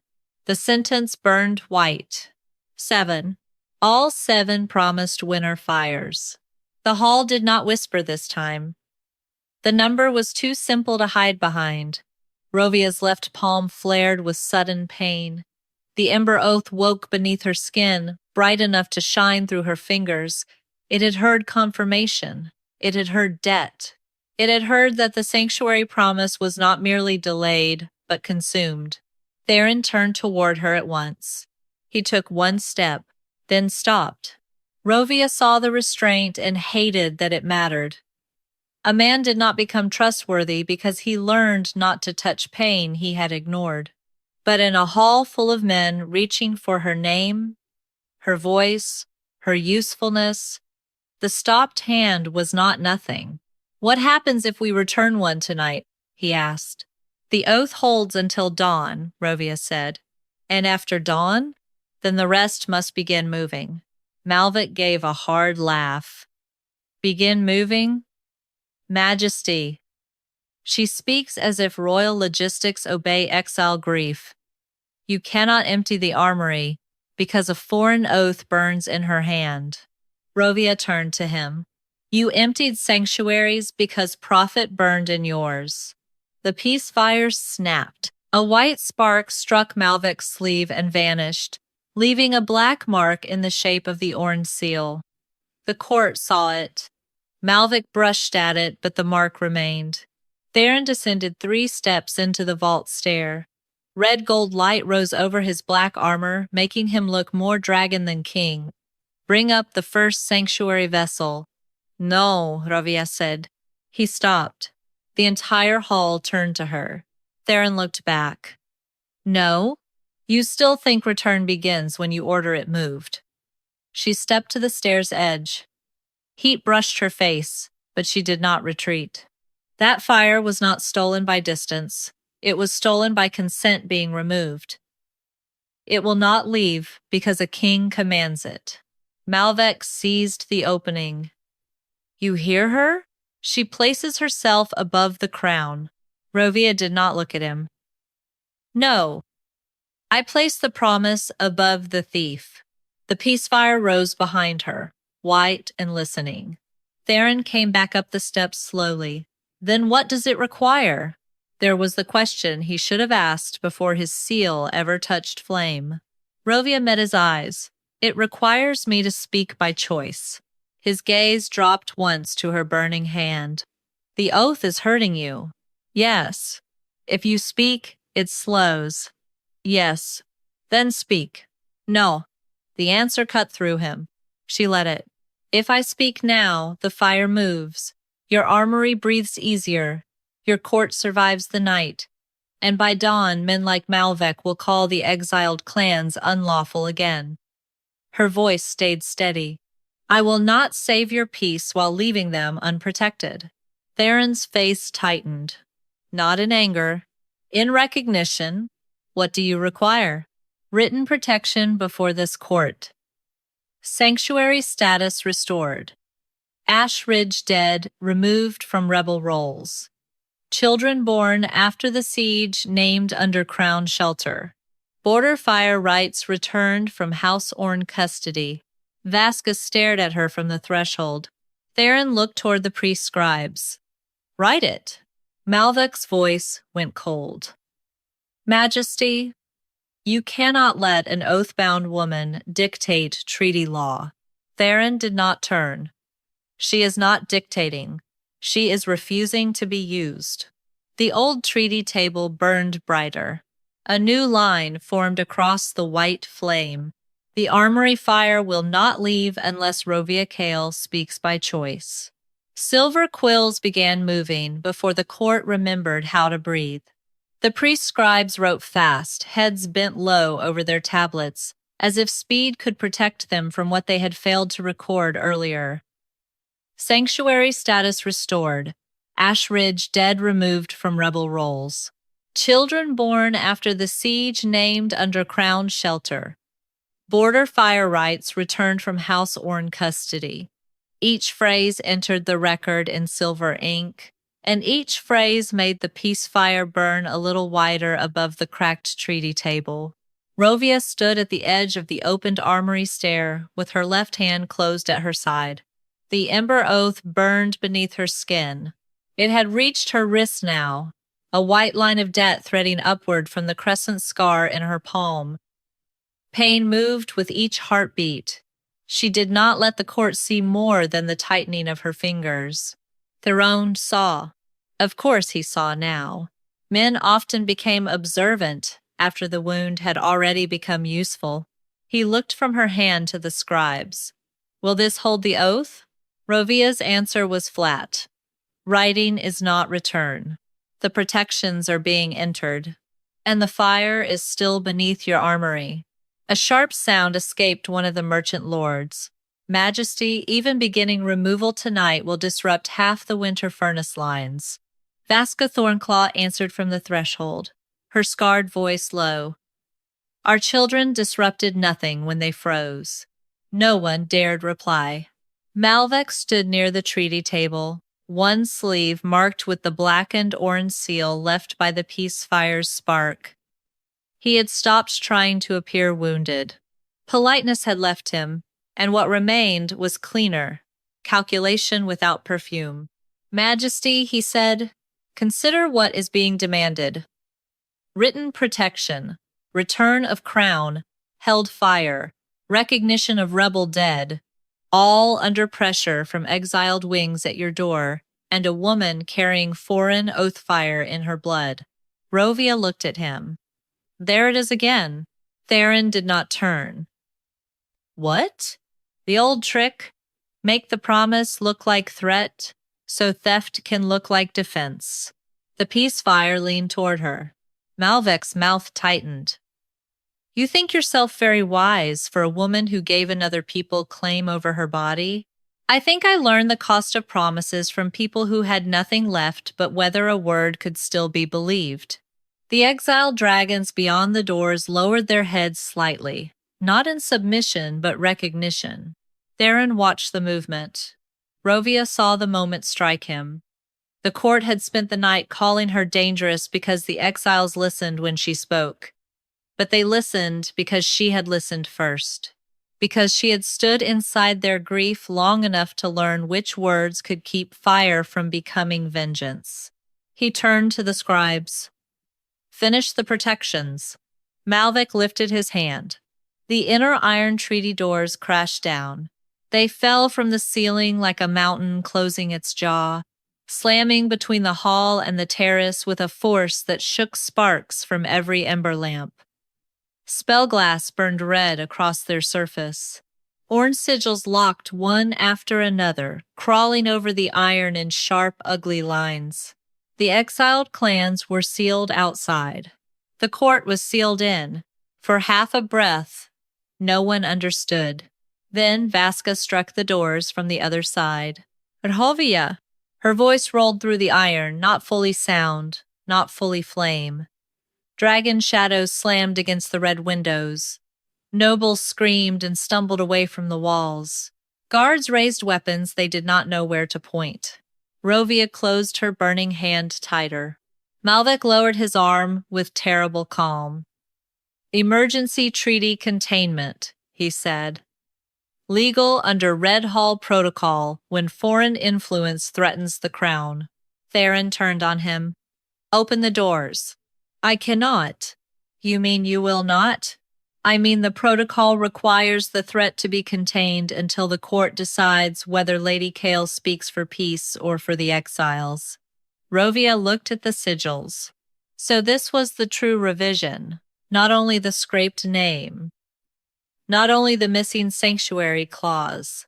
The sentence burned white. 7. All 7 promised winter fires. The hall did not whisper this time. The number was too simple to hide behind. Rhovia's left palm flared with sudden pain. The ember oath woke beneath her skin, bright enough to shine through her fingers. It had heard confirmation. It had heard debt. It had heard that the sanctuary promise was not merely delayed, but consumed. Theron turned toward her at once. He took one step, then stopped. Rhovia saw the restraint and hated that it mattered. A man did not become trustworthy because he learned not to touch pain he had ignored. But in a hall full of men reaching for her name, her voice, her usefulness, the stopped hand was not nothing. What happens if we return one tonight? He asked. The oath holds until dawn, Rhovia said. And after dawn? Then the rest must begin moving. Malvik gave a hard laugh. Begin moving? Majesty. She speaks as if royal logistics obey exile grief. You cannot empty the armory because a foreign oath burns in her hand. Rhovia turned to him. You emptied sanctuaries because profit burned in yours. The peace fire snapped. A white spark struck Malvik's sleeve and vanished, leaving a black mark in the shape of the orange seal. The court saw it. Malvik brushed at it, but the mark remained. Theron descended 3 steps into the vault stair. Red gold light rose over his black armor, making him look more dragon than king. Bring up the first sanctuary vessel. No, Rhovia said. He stopped. The entire hall turned to her. Theron looked back. No, you still think return begins when you order it moved. She stepped to the stair's edge. Heat brushed her face, but she did not retreat. That fire was not stolen by distance. It was stolen by consent being removed. It will not leave because a king commands it. Malvek seized the opening. You hear her? She places herself above the crown. Rhovia did not look at him. No. I placed the promise above the thief. The peace fire rose behind her, white and listening. Theron came back up the steps slowly. Then what does it require? There was the question he should have asked before his seal ever touched flame. Rhovia met his eyes. It requires me to speak by choice. His gaze dropped once to her burning hand. The oath is hurting you. Yes. If you speak, it slows. Yes. Then speak. No. The answer cut through him. She let it. If I speak now, the fire moves. Your armory breathes easier. Your court survives the night. And by dawn, men like Malvek will call the exiled clans unlawful again. Her voice stayed steady. I will not save your peace while leaving them unprotected. Theron's face tightened, not in anger, in recognition. What do you require? Written protection before this court. Sanctuary status restored. Ash Ridge dead removed from rebel rolls. Children born after the siege named under crown shelter. Border fire rights returned from House Orne custody. Vasca stared at her from the threshold. Theron looked toward the priest scribes. Write it. Malvic's voice went cold. Majesty, you cannot let an oath-bound woman dictate treaty law. Theron did not turn. She is not dictating. She is refusing to be used. The old treaty table burned brighter. A new line formed across the white flame. The armory fire will not leave unless Rhovia Cale speaks by choice. Silver quills began moving before the court remembered how to breathe. The priest scribes wrote fast, heads bent low over their tablets, as if speed could protect them from what they had failed to record earlier. Sanctuary status restored. Ash Ridge dead removed from rebel rolls. Children born after the siege named under crown shelter. Border fire rights returned from House Orne custody. Each phrase entered the record in silver ink, and each phrase made the peace fire burn a little wider above the cracked treaty table. Rhovia stood at the edge of the opened armory stair with her left hand closed at her side. The ember oath burned beneath her skin. It had reached her wrist now, a white line of debt threading upward from the crescent scar in her palm. Pain moved with each heartbeat. She did not let the court see more than the tightening of her fingers. Theron saw. Of course he saw now. Men often became observant after the wound had already become useful. He looked from her hand to the scribes. Will this hold the oath? Rhovia's answer was flat. Writing is not return. The protections are being entered, and the fire is still beneath your armory. A sharp sound escaped one of the merchant lords. Majesty, even beginning removal tonight will disrupt half the winter furnace lines. Vasca Thornclaw answered from the threshold, her scarred voice low. Our children disrupted nothing when they froze. No one dared reply. Malvec stood near the treaty table, one sleeve marked with the blackened orange seal left by the peace fire's spark. He had stopped trying to appear wounded. Politeness had left him, and what remained was cleaner, calculation without perfume. Majesty, he said, consider what is being demanded. Written protection, return of crown, held fire, recognition of rebel dead, all under pressure from exiled wings at your door, and a woman carrying foreign oath fire in her blood. Rhovia looked at him. There it is again. Theron did not turn. What? The old trick? Make the promise look like threat, so theft can look like defense. The peace fire leaned toward her. Malvec's mouth tightened. You think yourself very wise for a woman who gave another people claim over her body? I think I learned the cost of promises from people who had nothing left but whether a word could still be believed. The exiled dragons beyond the doors lowered their heads slightly, not in submission but recognition. Theron watched the movement. Rhovia saw the moment strike him. The court had spent the night calling her dangerous because the exiles listened when she spoke. But they listened because she had listened first, because she had stood inside their grief long enough to learn which words could keep fire from becoming vengeance. He turned to the scribes. Finish the protections. Malvec lifted his hand. The inner iron treaty doors crashed down. They fell from the ceiling like a mountain closing its jaw, slamming between the hall and the terrace with a force that shook sparks from every ember lamp. Spellglass burned red across their surface. Orange sigils locked one after another, crawling over the iron in sharp, ugly lines. The exiled clans were sealed outside. The court was sealed in. For half a breath, no one understood. Then Vasca struck the doors from the other side. Rhovia! Her voice rolled through the iron, not fully sound, not fully flame. Dragon shadows slammed against the red windows. Nobles screamed and stumbled away from the walls. Guards raised weapons they did not know where to point. Rhovia closed her burning hand tighter. Malvik lowered his arm with terrible calm. Emergency treaty containment, he said. Legal under Red Hall protocol when foreign influence threatens the crown. Theron turned on him. Open the doors. I cannot. You mean you will not? I mean the protocol requires the threat to be contained until the court decides whether Lady Cale speaks for peace or for the exiles. Rhovia looked at the sigils. So this was the true revision, not only the scraped name, not only the missing sanctuary clause,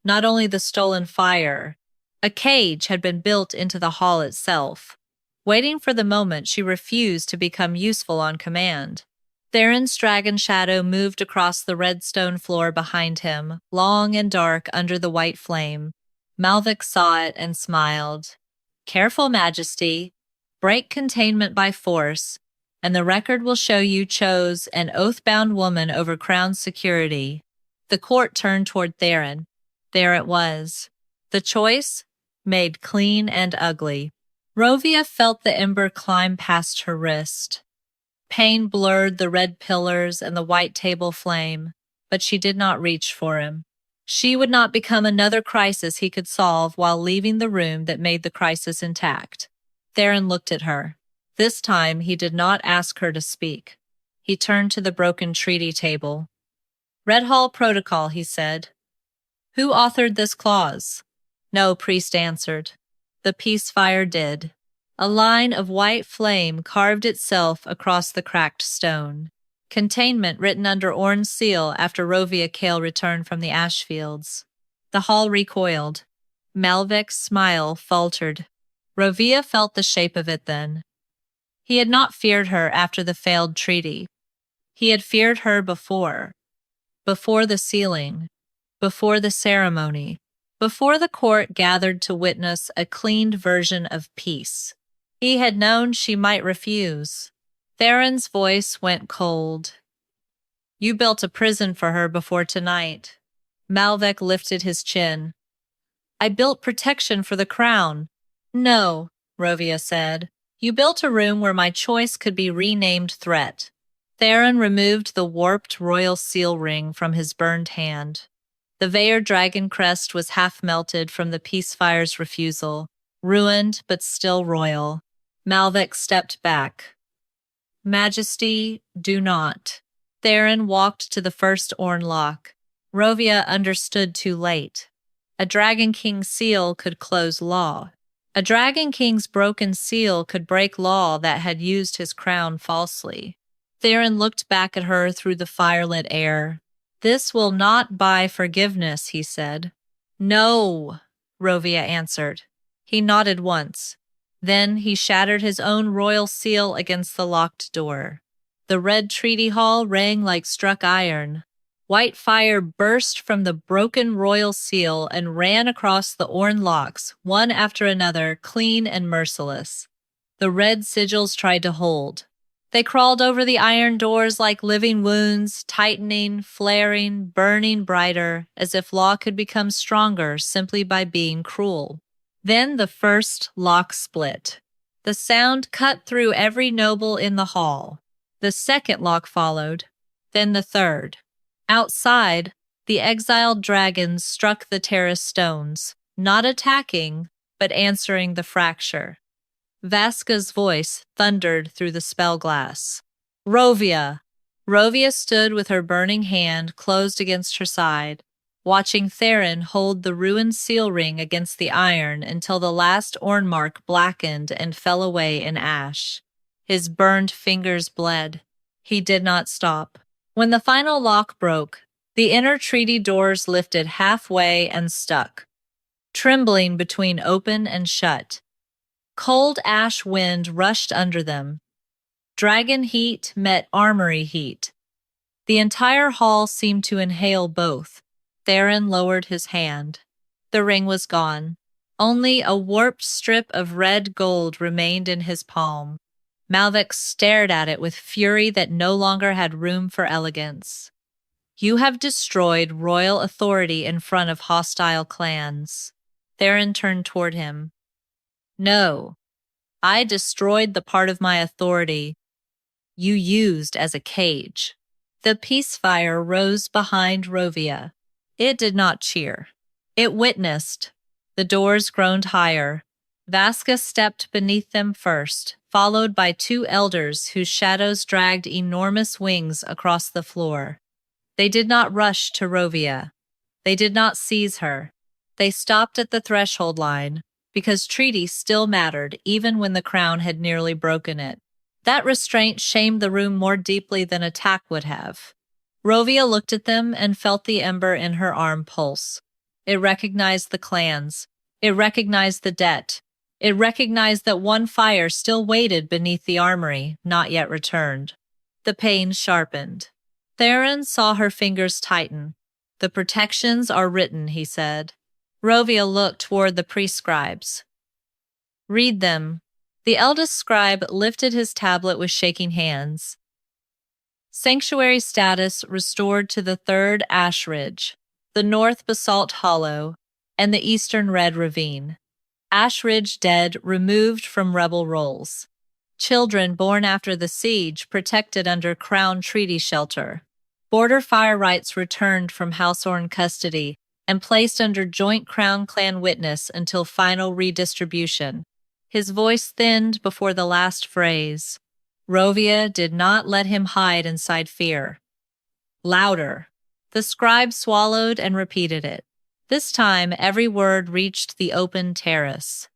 not only the stolen fire. A cage had been built into the hall itself. Waiting for the moment she refused to become useful on command. Theron's dragon shadow moved across the red stone floor behind him, long and dark under the white flame. Malvik saw it and smiled. Careful, Majesty. Break containment by force, and the record will show you chose an oath-bound woman over crown security. The court turned toward Theron. There it was. The choice, made clean and ugly. Rhovia felt the ember climb past her wrist. Pain blurred the red pillars and the white table flame, but she did not reach for him. She would not become another crisis he could solve while leaving the room that made the crisis intact. Theron looked at her. This time he did not ask her to speak. He turned to the broken treaty table. Red Hall Protocol, he said. Who authored this clause? No priest answered. The peace fire did. A line of white flame carved itself across the cracked stone. Containment written under orange seal after Rhovia Cale returned from the ash fields. The hall recoiled. Malvik's smile faltered. Rhovia felt the shape of it then. He had not feared her after the failed treaty. He had feared her before. Before the sealing. Before the ceremony. Before the court gathered to witness a cleaned version of peace. He had known she might refuse. Theron's voice went cold. You built a prison for her before tonight. Malvik lifted his chin. I built protection for the crown. No, Rhovia said. You built a room where my choice could be renamed threat. Theron removed the warped royal seal ring from his burned hand. The Veyr dragon crest was half melted from the peacefire's refusal, ruined but still royal. Malvik stepped back. Majesty, do not. Theron walked to the first Orn lock. Rhovia understood too late. A Dragon King seal could close law. A Dragon King's broken seal could break law that had used his crown falsely. Theron looked back at her through the firelit air. This will not buy forgiveness, he said. No, Rhovia answered. He nodded once. Then he shattered his own royal seal against the locked door. The red treaty hall rang like struck iron. White fire burst from the broken royal seal and ran across the Orn locks, one after another, clean and merciless. The red sigils tried to hold. They crawled over the iron doors like living wounds, tightening, flaring, burning brighter, as if law could become stronger simply by being cruel. Then the first lock split. The sound cut through every noble in the hall. The second lock followed, then the third. Outside, the exiled dragons struck the terrace stones, not attacking, but answering the fracture. Vasca's voice thundered through the spell glass. Rhovia! Rhovia stood with her burning hand closed against her side, watching Theron hold the ruined seal ring against the iron until the last Orn mark blackened and fell away in ash. His burned fingers bled. He did not stop. When the final lock broke, the inner treaty doors lifted halfway and stuck, trembling between open and shut. Cold ash wind rushed under them. Dragon heat met armory heat. The entire hall seemed to inhale both. Theron lowered his hand. The ring was gone. Only a warped strip of red gold remained in his palm. Malvik stared at it with fury that no longer had room for elegance. You have destroyed royal authority in front of hostile clans. Theron turned toward him. No, I destroyed the part of my authority you used as a cage. The peace fire rose behind Rhovia. It did not cheer. It witnessed. The doors groaned higher. Vasca stepped beneath them first, followed by two elders whose shadows dragged enormous wings across the floor. They did not rush to Rhovia. They did not seize her. They stopped at the threshold line, because treaty still mattered even when the crown had nearly broken it. That restraint shamed the room more deeply than attack would have. Rhovia looked at them and felt the ember in her arm pulse. It recognized the clans. It recognized the debt. It recognized that one fire still waited beneath the armory, not yet returned. The pain sharpened. Theron saw her fingers tighten. The protections are written, he said. Rhovia looked toward the prescribes. Read them. The eldest scribe lifted his tablet with shaking hands. Sanctuary status restored to the third ash ridge, the north basalt hollow, and the eastern red ravine. Ash ridge dead removed from rebel rolls. Children born after the siege protected under crown treaty shelter. Border fire rights returned from Houseorn custody and placed under joint crown clan witness until final redistribution. His voice thinned before the last phrase. Rhovia did not let him hide inside fear. Louder. The scribe swallowed and repeated it. This time, every word reached the open terrace.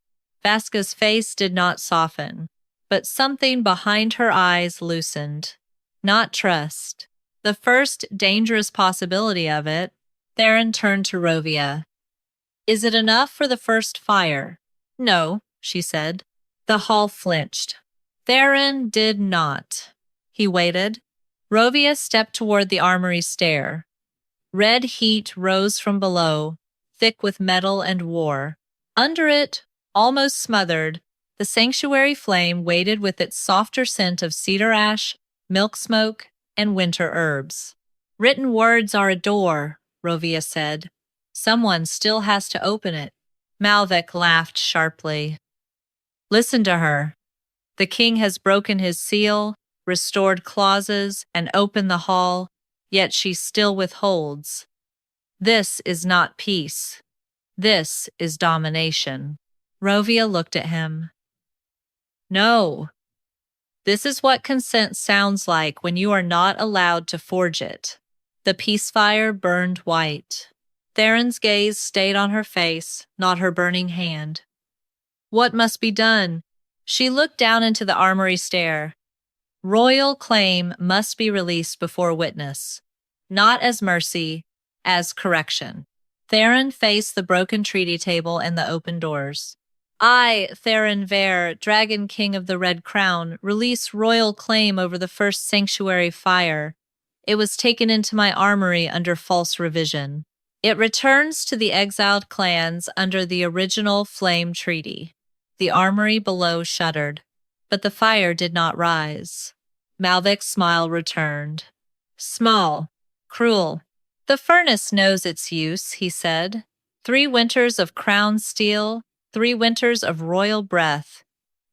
Vasca's face did not soften, but something behind her eyes loosened. Not trust. The first dangerous possibility of it. Theron turned to Rhovia. Is it enough for the first fire? No, she said. The hall flinched. Theron did not. He waited. Rhovia stepped toward the armory stair. Red heat rose from below, thick with metal and war. Under it, almost smothered, the sanctuary flame waited with its softer scent of cedar ash, milk smoke, and winter herbs. Written words are a door, Rhovia said. Someone still has to open it. Malvik laughed sharply. Listen to her. The king has broken his seal, restored clauses, and opened the hall, yet she still withholds. This is not peace. This is domination. Rhovia looked at him. No. This is what consent sounds like when you are not allowed to forge it. The peace fire burned white. Theron's gaze stayed on her face, not her burning hand. What must be done? She looked down into the armory stair. Royal claim must be released before witness, not as mercy, as correction. Theron faced the broken treaty table and the open doors. I, Theron Veyr, Dragon King of the Red Crown, release royal claim over the first sanctuary fire. It was taken into my armory under false revision. It returns to the exiled clans under the original Flame Treaty. The armory below shuddered, but the fire did not rise. Malvik's smile returned. Small, cruel. The furnace knows its use, he said. 3 winters of crown steel, 3 winters of royal breath.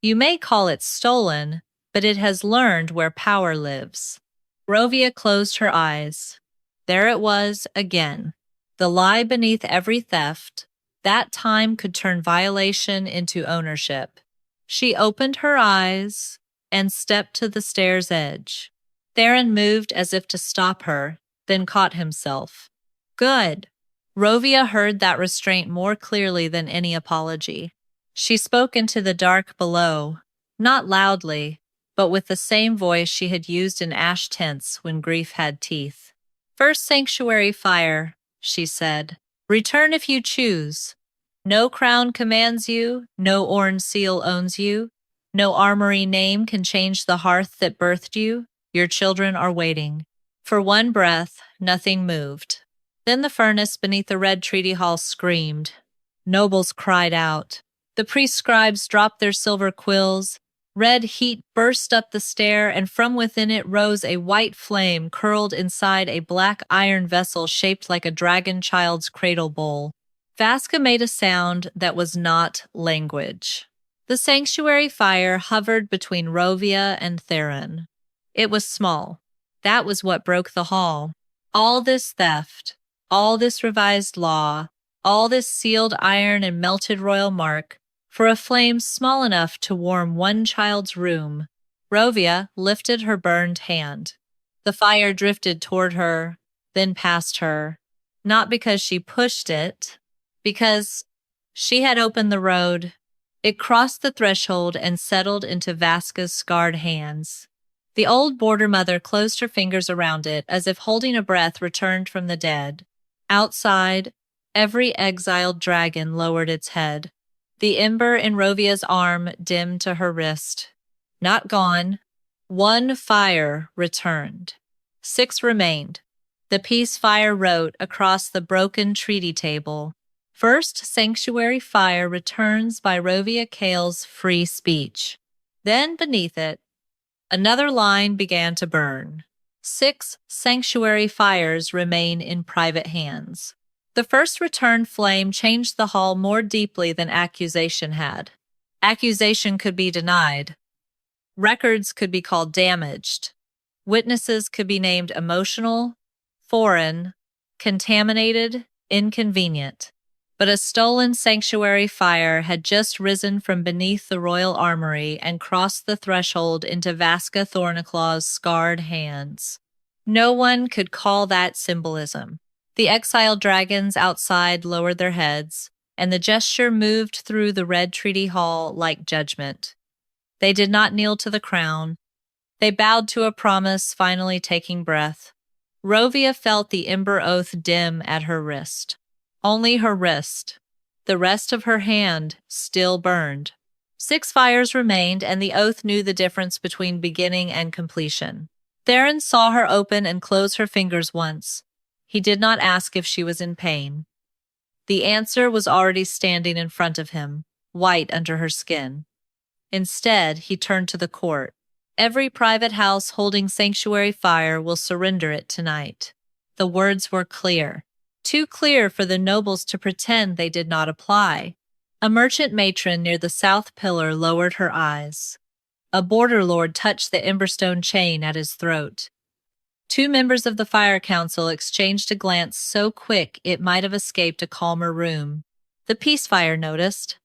You may call it stolen, but it has learned where power lives. Rhovia closed her eyes. There it was again. The lie beneath every theft. That time could turn violation into ownership. She opened her eyes and stepped to the stair's edge. Theron moved as if to stop her, then caught himself. Good. Rhovia heard that restraint more clearly than any apology. She spoke into the dark below, not loudly, but with the same voice she had used in ash tents when grief had teeth. First sanctuary fire, she said. Return if you choose. No crown commands you, no orange seal owns you, no armory name can change the hearth that birthed you. Your children are waiting. For one breath, nothing moved. Then the furnace beneath the red treaty hall screamed. Nobles cried out. The priest-scribes dropped their silver quills. Red heat burst up the stair, and from within it rose a white flame curled inside a black iron vessel shaped like a dragon child's cradle bowl. Vasca made a sound that was not language. The sanctuary fire hovered between Rhovia and Theron. It was small. That was what broke the hall. All this theft, all this revised law, all this sealed iron and melted royal mark, for a flame small enough to warm one child's room. Rhovia lifted her burned hand. The fire drifted toward her, then past her, not because she pushed it, because she had opened the road. It crossed the threshold and settled into Vasca's scarred hands. The old border mother closed her fingers around it as if holding a breath returned from the dead. Outside, every exiled dragon lowered its head. The ember in Rhovia's arm dimmed to her wrist. Not gone. One fire returned. 6 remained. The peace fire wrote across the broken treaty table. First sanctuary fire returns by Rhovia Cale's free speech. Then beneath it, another line began to burn. 6 sanctuary fires remain in private hands. The first return flame changed the hall more deeply than accusation had. Accusation could be denied. Records could be called damaged. Witnesses could be named emotional, foreign, contaminated, inconvenient. But a stolen sanctuary fire had just risen from beneath the royal armory and crossed the threshold into Vasca Thornyclaw's scarred hands. No one could call that symbolism. The exiled dragons outside lowered their heads, and the gesture moved through the red treaty hall like judgment. They did not kneel to the crown. They bowed to a promise, finally taking breath. Rhovia felt the ember oath dim at her wrist. Only her wrist. The rest of her hand still burned. 6 fires remained, and the oath knew the difference between beginning and completion. Theron saw her open and close her fingers once. He did not ask if she was in pain. The answer was already standing in front of him, white under her skin. Instead, he turned to the court. Every private house holding sanctuary fire will surrender it tonight. The words were clear. Too clear for the nobles to pretend they did not apply. A merchant matron near the south pillar lowered her eyes. A border lord touched the emberstone chain at his throat. 2 members of the fire council exchanged a glance so quick it might have escaped a calmer room. The peace fire noticed.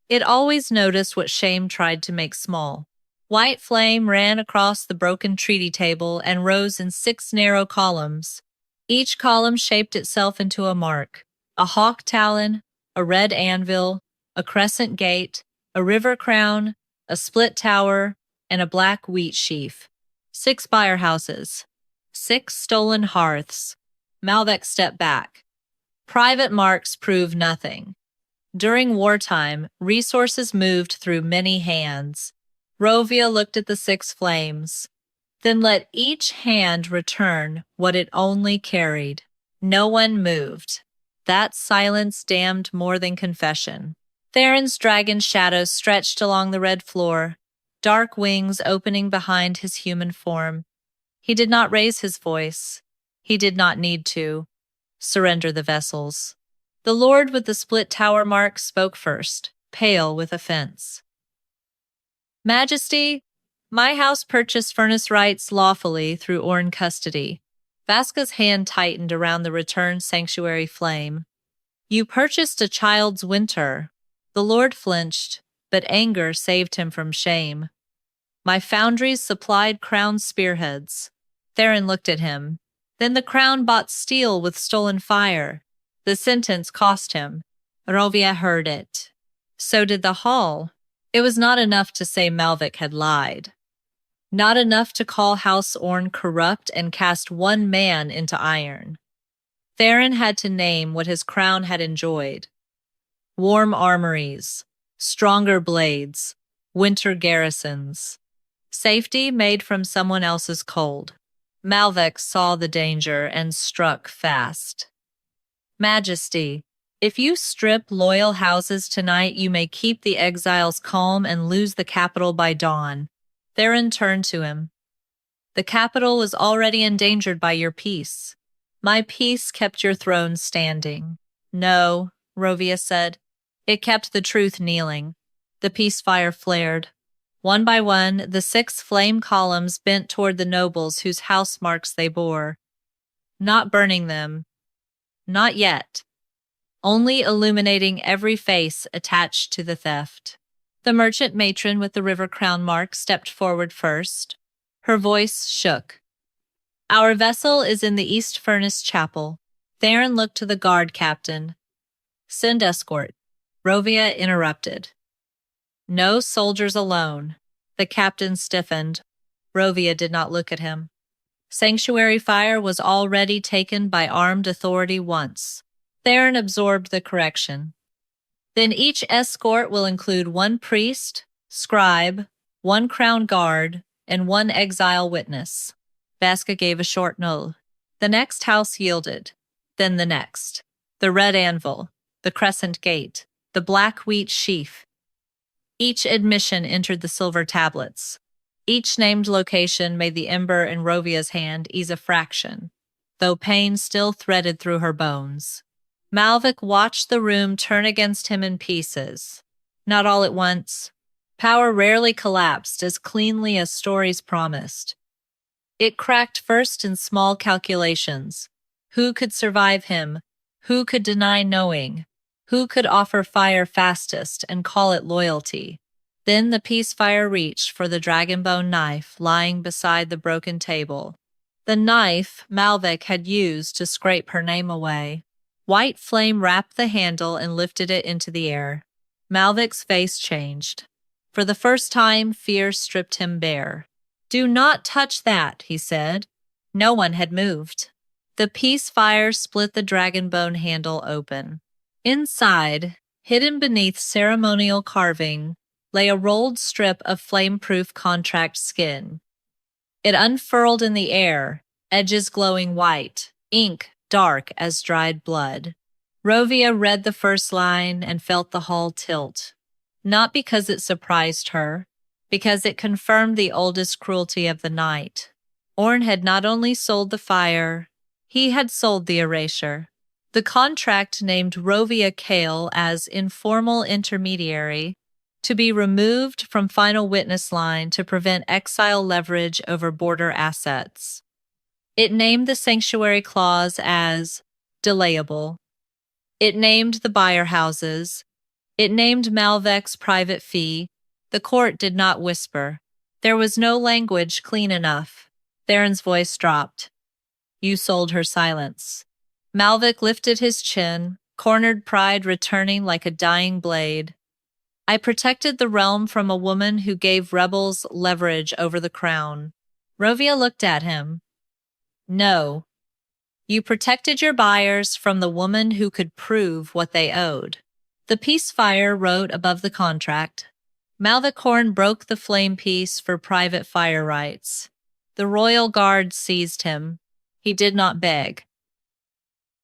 It always noticed what shame tried to make small. White flame ran across the broken treaty table and rose in 6 narrow columns. Each column shaped itself into a mark: a hawk talon, a red anvil, a crescent gate, a river crown, a split tower, and a black wheat sheaf. 6 firehouses. 6 stolen hearths. Malbec stepped back. Private marks prove nothing. During wartime, resources moved through many hands. Rhovia looked at the 6 flames. Then let each hand return what it only carried. No one moved. That silence damned more than confession. Theron's dragon shadow stretched along the red floor, dark wings opening behind his human form. He did not raise his voice. He did not need to. Surrender the vessels. The lord with the split tower mark spoke first, pale with offense. Majesty, my house purchased furnace rights lawfully through Orn custody. Vasca's hand tightened around the returned sanctuary flame. You purchased a child's winter. The lord flinched, but anger saved him from shame. My foundries supplied crown spearheads. Theron looked at him. Then the crown bought steel with stolen fire. The sentence cost him. Rhovia heard it. So did the hall. It was not enough to say Malvik had lied. Not enough to call House Orn corrupt and cast one man into iron. Theron had to name what his crown had enjoyed. Warm armories, stronger blades, winter garrisons. Safety made from someone else's cold. Malvik saw the danger and struck fast. Majesty, if you strip loyal houses tonight, you may keep the exiles calm and lose the capital by dawn. Theron turned to him. The capital is already endangered by your peace. My peace kept your throne standing. No, Rhovia said. It kept the truth kneeling. The peace fire flared. One by one, the 6 flame columns bent toward the nobles whose house marks they bore. Not burning them. Not yet. Only illuminating every face attached to the theft. The merchant matron with the river crown mark stepped forward first. Her voice shook. Our vessel is in the East Furnace Chapel. Theron looked to the guard captain. Send escort. Rhovia interrupted. No soldiers alone. The captain stiffened. Rhovia did not look at him. Sanctuary fire was already taken by armed authority once. Theron absorbed the correction. Then each escort will include 1 priest, scribe, 1 crown guard, and 1 exile witness. Vasca gave a short nod. The next house yielded. Then the next. The red anvil, the crescent gate, the black wheat sheaf. Each admission entered the silver tablets. Each named location made the ember in Rhovia's hand ease a fraction, though pain still threaded through her bones. Malvik watched the room turn against him in pieces. Not all at once. Power rarely collapsed as cleanly as stories promised. It cracked first in small calculations. Who could survive him? Who could deny knowing? Who could offer fire fastest and call it loyalty? Then the peace fire reached for the dragonbone knife lying beside the broken table. The knife Malvik had used to scrape her name away. White flame wrapped the handle and lifted it into the air. Malvik's face changed. For the first time, fear stripped him bare. Do not touch that, he said. No one had moved. The peace fire split the dragonbone handle open. Inside, hidden beneath ceremonial carving, lay a rolled strip of flame-proof contract skin. It unfurled in the air, edges glowing white, ink dark as dried blood. Rhovia read the first line and felt the hull tilt. Not because it surprised her, because it confirmed the oldest cruelty of the night. Orn had not only sold the fire, he had sold the erasure. The contract named Rhovia Cale as informal intermediary, to be removed from final witness line to prevent exile leverage over border assets. It named the sanctuary clause as delayable. It named the buyer houses. It named Malvik's private fee. The court did not whisper. There was no language clean enough. Theron's voice dropped. You sold her silence. Malvik lifted his chin, cornered pride returning like a dying blade. I protected the realm from a woman who gave rebels leverage over the crown. Rhovia looked at him. No. You protected your buyers from the woman who could prove what they owed. The peace fire wrote above the contract. Malvik Horn broke the flame piece for private fire rights. The royal guard seized him. He did not beg.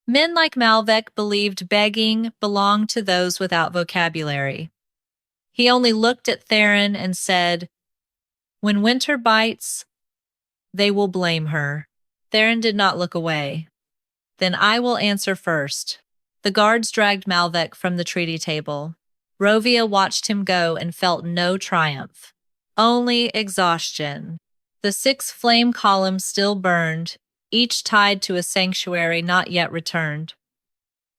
Men like Malvik believed begging belonged to those without vocabulary. He only looked at Theron and said, When winter bites, they will blame her. Theron did not look away. Then I will answer first. The guards dragged Malvik from the treaty table. Rhovia watched him go and felt no triumph, only exhaustion. The 6 flame columns still burned, each tied to a sanctuary not yet returned.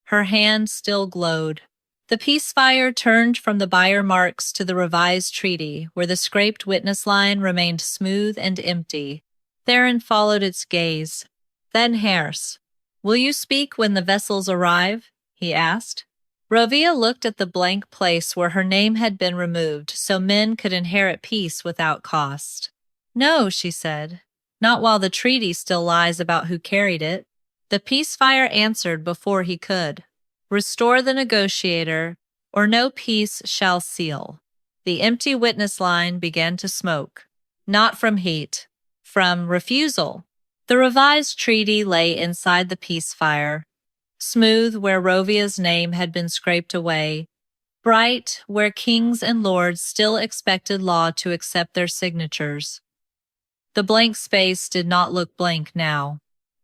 Her hand still glowed. The peace fire turned from the buyer marks to the revised treaty, where the scraped witness line remained smooth and empty. Theron followed its gaze. Then Harris. Will you speak when the vessels arrive? He asked. Rhovia looked at the blank place where her name had been removed so men could inherit peace without cost. No, she said. Not while the treaty still lies about who carried it. The peace fire answered before he could. Restore the negotiator, or no peace shall seal. The empty witness line began to smoke. Not from heat, from refusal. The revised treaty lay inside the peace fire. smooth where Rhovia's name had been scraped away, bright where kings and lords still expected law to accept their signatures. The blank space did not look blank now.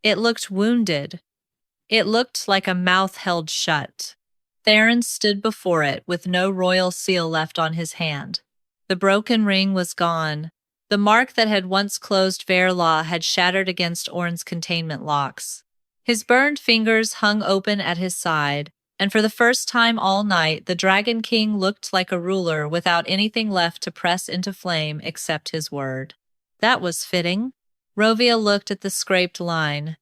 It looked wounded. It looked like a mouth held shut. Theron stood before it with no royal seal left on his hand. The broken ring was gone. The mark that had once closed Veyr law had shattered against Orn's containment locks. His burned fingers hung open at his side, and for the first time all night the Dragon King looked like a ruler without anything left to press into flame except his word. That was fitting. Rhovia looked at the scraped line.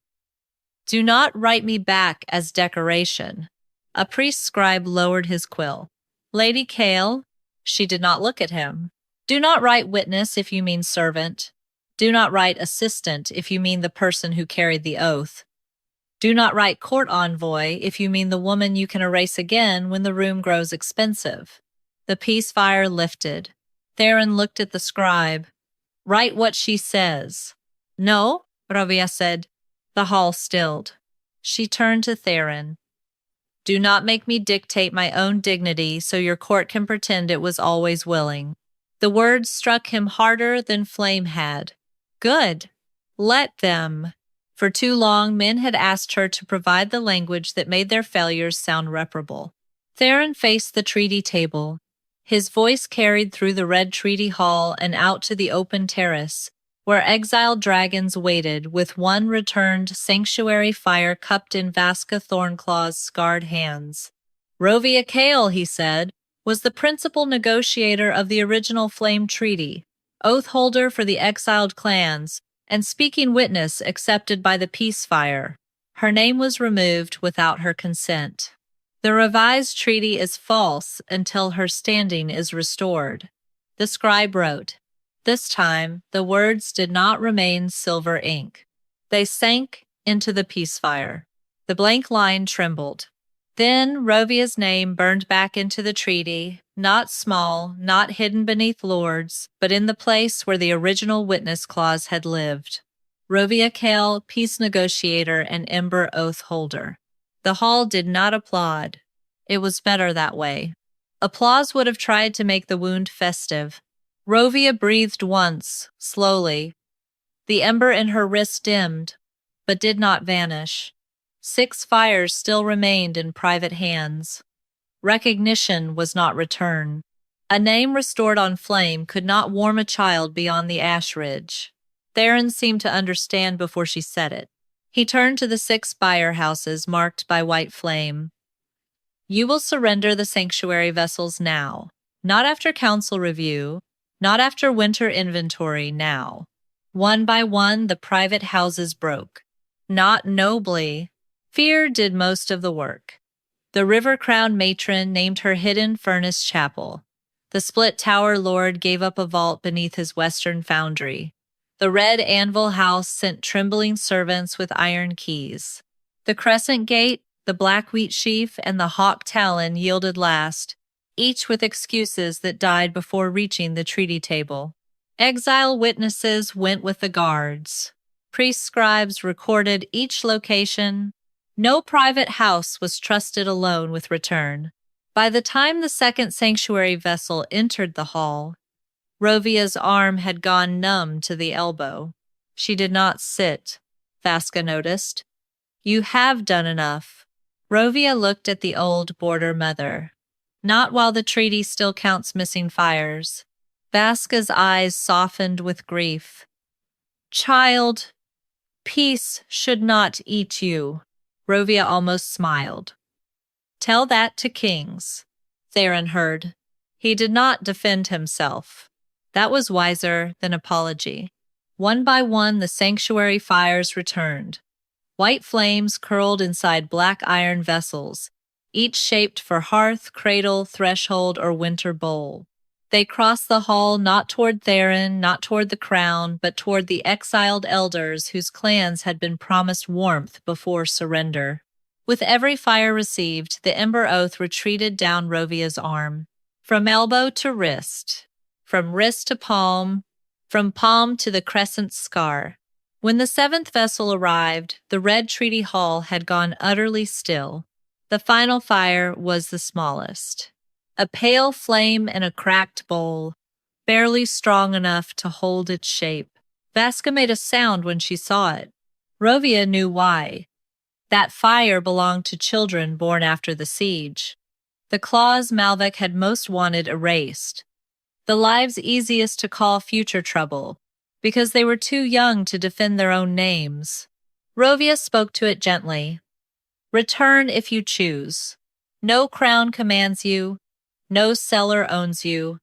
"Do not write me back as decoration." A priest scribe lowered his quill. "Lady Cale," she did not look at him. "Do not write witness if you mean servant. Do not write assistant if you mean the person who carried the oath. Do not write court envoy if you mean the woman you can erase again when the room grows expensive." The peace fire lifted. Theron looked at the scribe. "Write what she says." "No," Rhovia said. The hall stilled. She turned to Theron. "Do not make me dictate my own dignity so your court can pretend it was always willing." The words struck him harder than flame had. Good. Let them. For too long, men had asked her to provide the language that made their failures sound reparable. Theron faced the treaty table. His voice carried through the red treaty hall and out to the open terrace, where exiled dragons waited with one returned sanctuary fire cupped in Vasca Thornclaw's scarred hands. "Rhovia Cale," he said, was the principal negotiator of the original Flame Treaty, oath holder for the exiled clans, and speaking witness accepted by the peace fire. Her name was removed without her consent. The revised treaty is false until her standing is restored. The scribe wrote. This time, the words did not remain silver ink. They sank into the peace fire. The blank line trembled. Then Rhovia's name burned back into the treaty, not small, not hidden beneath lords, but in the place where the original witness clause had lived. Rhovia Cale, peace negotiator and ember oath holder. The hall did not applaud. It was better that way. Applause would have tried to make the wound festive. Rhovia breathed once, slowly. The ember in her wrist dimmed, but did not vanish. 6 fires still remained in private hands. Recognition was not returned. A name restored on flame could not warm a child beyond the ash ridge. Theron seemed to understand before she said it. He turned to the 6 spire houses marked by white flame. You will surrender the sanctuary vessels now, not after council review, not after winter inventory now. One by one, the private houses broke. Not nobly. Fear did most of the work. The river-crowned matron named her hidden furnace chapel. The split-tower lord gave up a vault beneath his western foundry. The red anvil house sent trembling servants with iron keys. The crescent gate, the black wheat sheaf, and the hawk talon yielded last, each with excuses that died before reaching the treaty table. Exile witnesses went with the guards. Priest scribes recorded each location. No private house was trusted alone with return. By the time the second sanctuary vessel entered the hall, Rhovia's arm had gone numb to the elbow. She did not sit, Vasca noticed. You have done enough. Rhovia looked at the old border mother. Not while the treaty still counts missing fires. Vasca's eyes softened with grief. Child, peace should not eat you. Rhovia almost smiled. Tell that to kings, Theron heard. He did not defend himself. That was wiser than apology. One by one, the sanctuary fires returned. White flames curled inside black iron vessels, each shaped for hearth, cradle, threshold, or winter bowl. They crossed the hall not toward Theron, not toward the crown, but toward the exiled elders whose clans had been promised warmth before surrender. With every fire received, the ember oath retreated down Rhovia's arm, from elbow to wrist, from wrist to palm, from palm to the crescent scar. When the seventh vessel arrived, the red treaty hall had gone utterly still. The final fire was the smallest. A pale flame in a cracked bowl, barely strong enough to hold its shape. Vasca made a sound when she saw it. Rhovia knew why. That fire belonged to children born after the siege. The claws Malvik had most wanted erased. The lives easiest to call future trouble, because they were too young to defend their own names. Rhovia spoke to it gently. Return if you choose. No crown commands you. No seller owns you.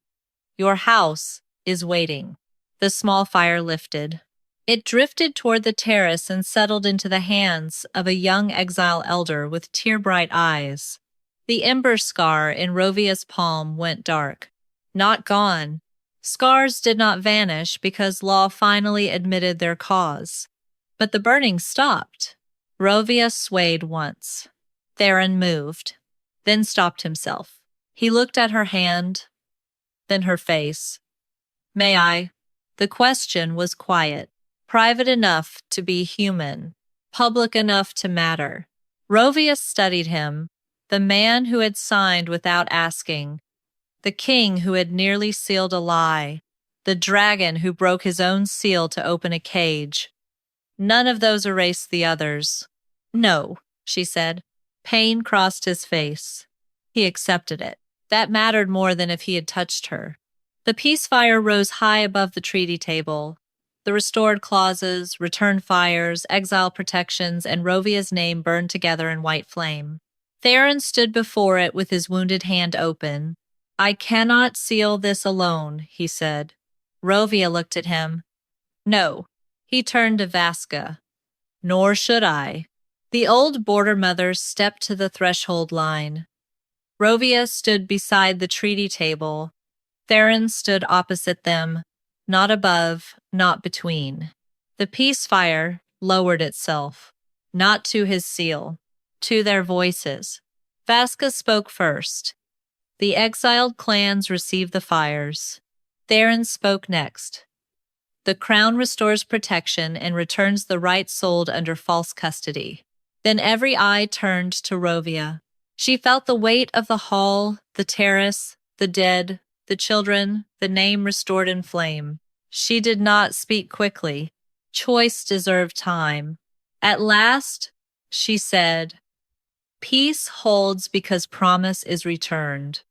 Your house is waiting. The small fire lifted. It drifted toward the terrace and settled into the hands of a young exile elder with tear-bright eyes. The ember scar in Rhovia's palm went dark. Not gone. Scars did not vanish because law finally admitted their cause. But the burning stopped. Rhovia swayed once. Theron moved, then stopped himself. He looked at her hand, then her face. May I? The question was quiet, private enough to be human, public enough to matter. Rhovia studied him, the man who had signed without asking, the king who had nearly sealed a lie, the dragon who broke his own seal to open a cage. None of those erased the others. No, she said. Pain crossed his face. He accepted it. That mattered more than if he had touched her. The peace fire rose high above the treaty table. The restored clauses, return fires, exile protections, and Rhovia's name burned together in white flame. Theron stood before it with his wounded hand open. I cannot seal this alone, he said. Rhovia looked at him. No. He turned to Vasca. Nor should I. The old border mother stepped to the threshold line. Rhovia stood beside the treaty table. Theron stood opposite them, not above, not between. The peace fire lowered itself, not to his seal, to their voices. Vasca spoke first. The exiled clans received the fires. Theron spoke next. The crown restores protection and returns the right sold under false custody. Then every eye turned to Rhovia. She felt the weight of the hall, the terrace, the dead, the children, the name restored in flame. She did not speak quickly. Choice deserved time. At last, she said, Peace holds because promise is returned.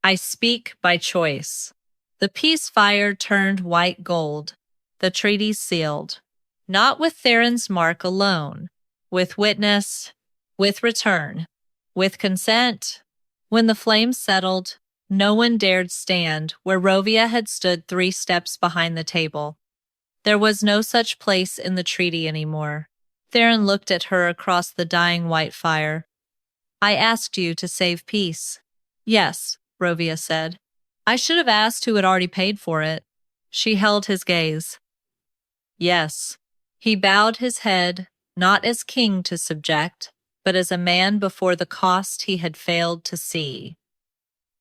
I speak by choice. The peace fire turned white gold. The treaty sealed. Not with Theron's mark alone. With witness, with return, with consent. When the flames settled, no one dared stand where Rhovia had stood 3 steps behind the table. There was no such place in the treaty anymore. Theron looked at her across the dying white fire. I asked you to save peace. Yes, Rhovia said. I should have asked who had already paid for it. She held his gaze. Yes. He bowed his head, not as king to subject, but as a man before the cost he had failed to see.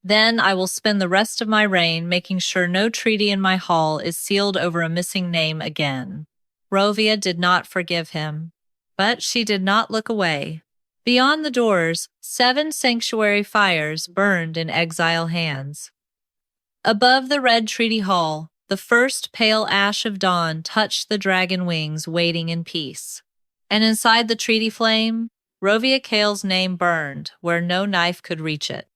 Then I will spend the rest of my reign making sure no treaty in my hall is sealed over a missing name again. Rhovia did not forgive him, but she did not look away. Beyond the doors, 7 sanctuary fires burned in exile hands. Above the red treaty hall, the first pale ash of dawn touched the dragon wings waiting in peace. And inside the treaty flame, Rhovia Cale's name burned where no knife could reach it.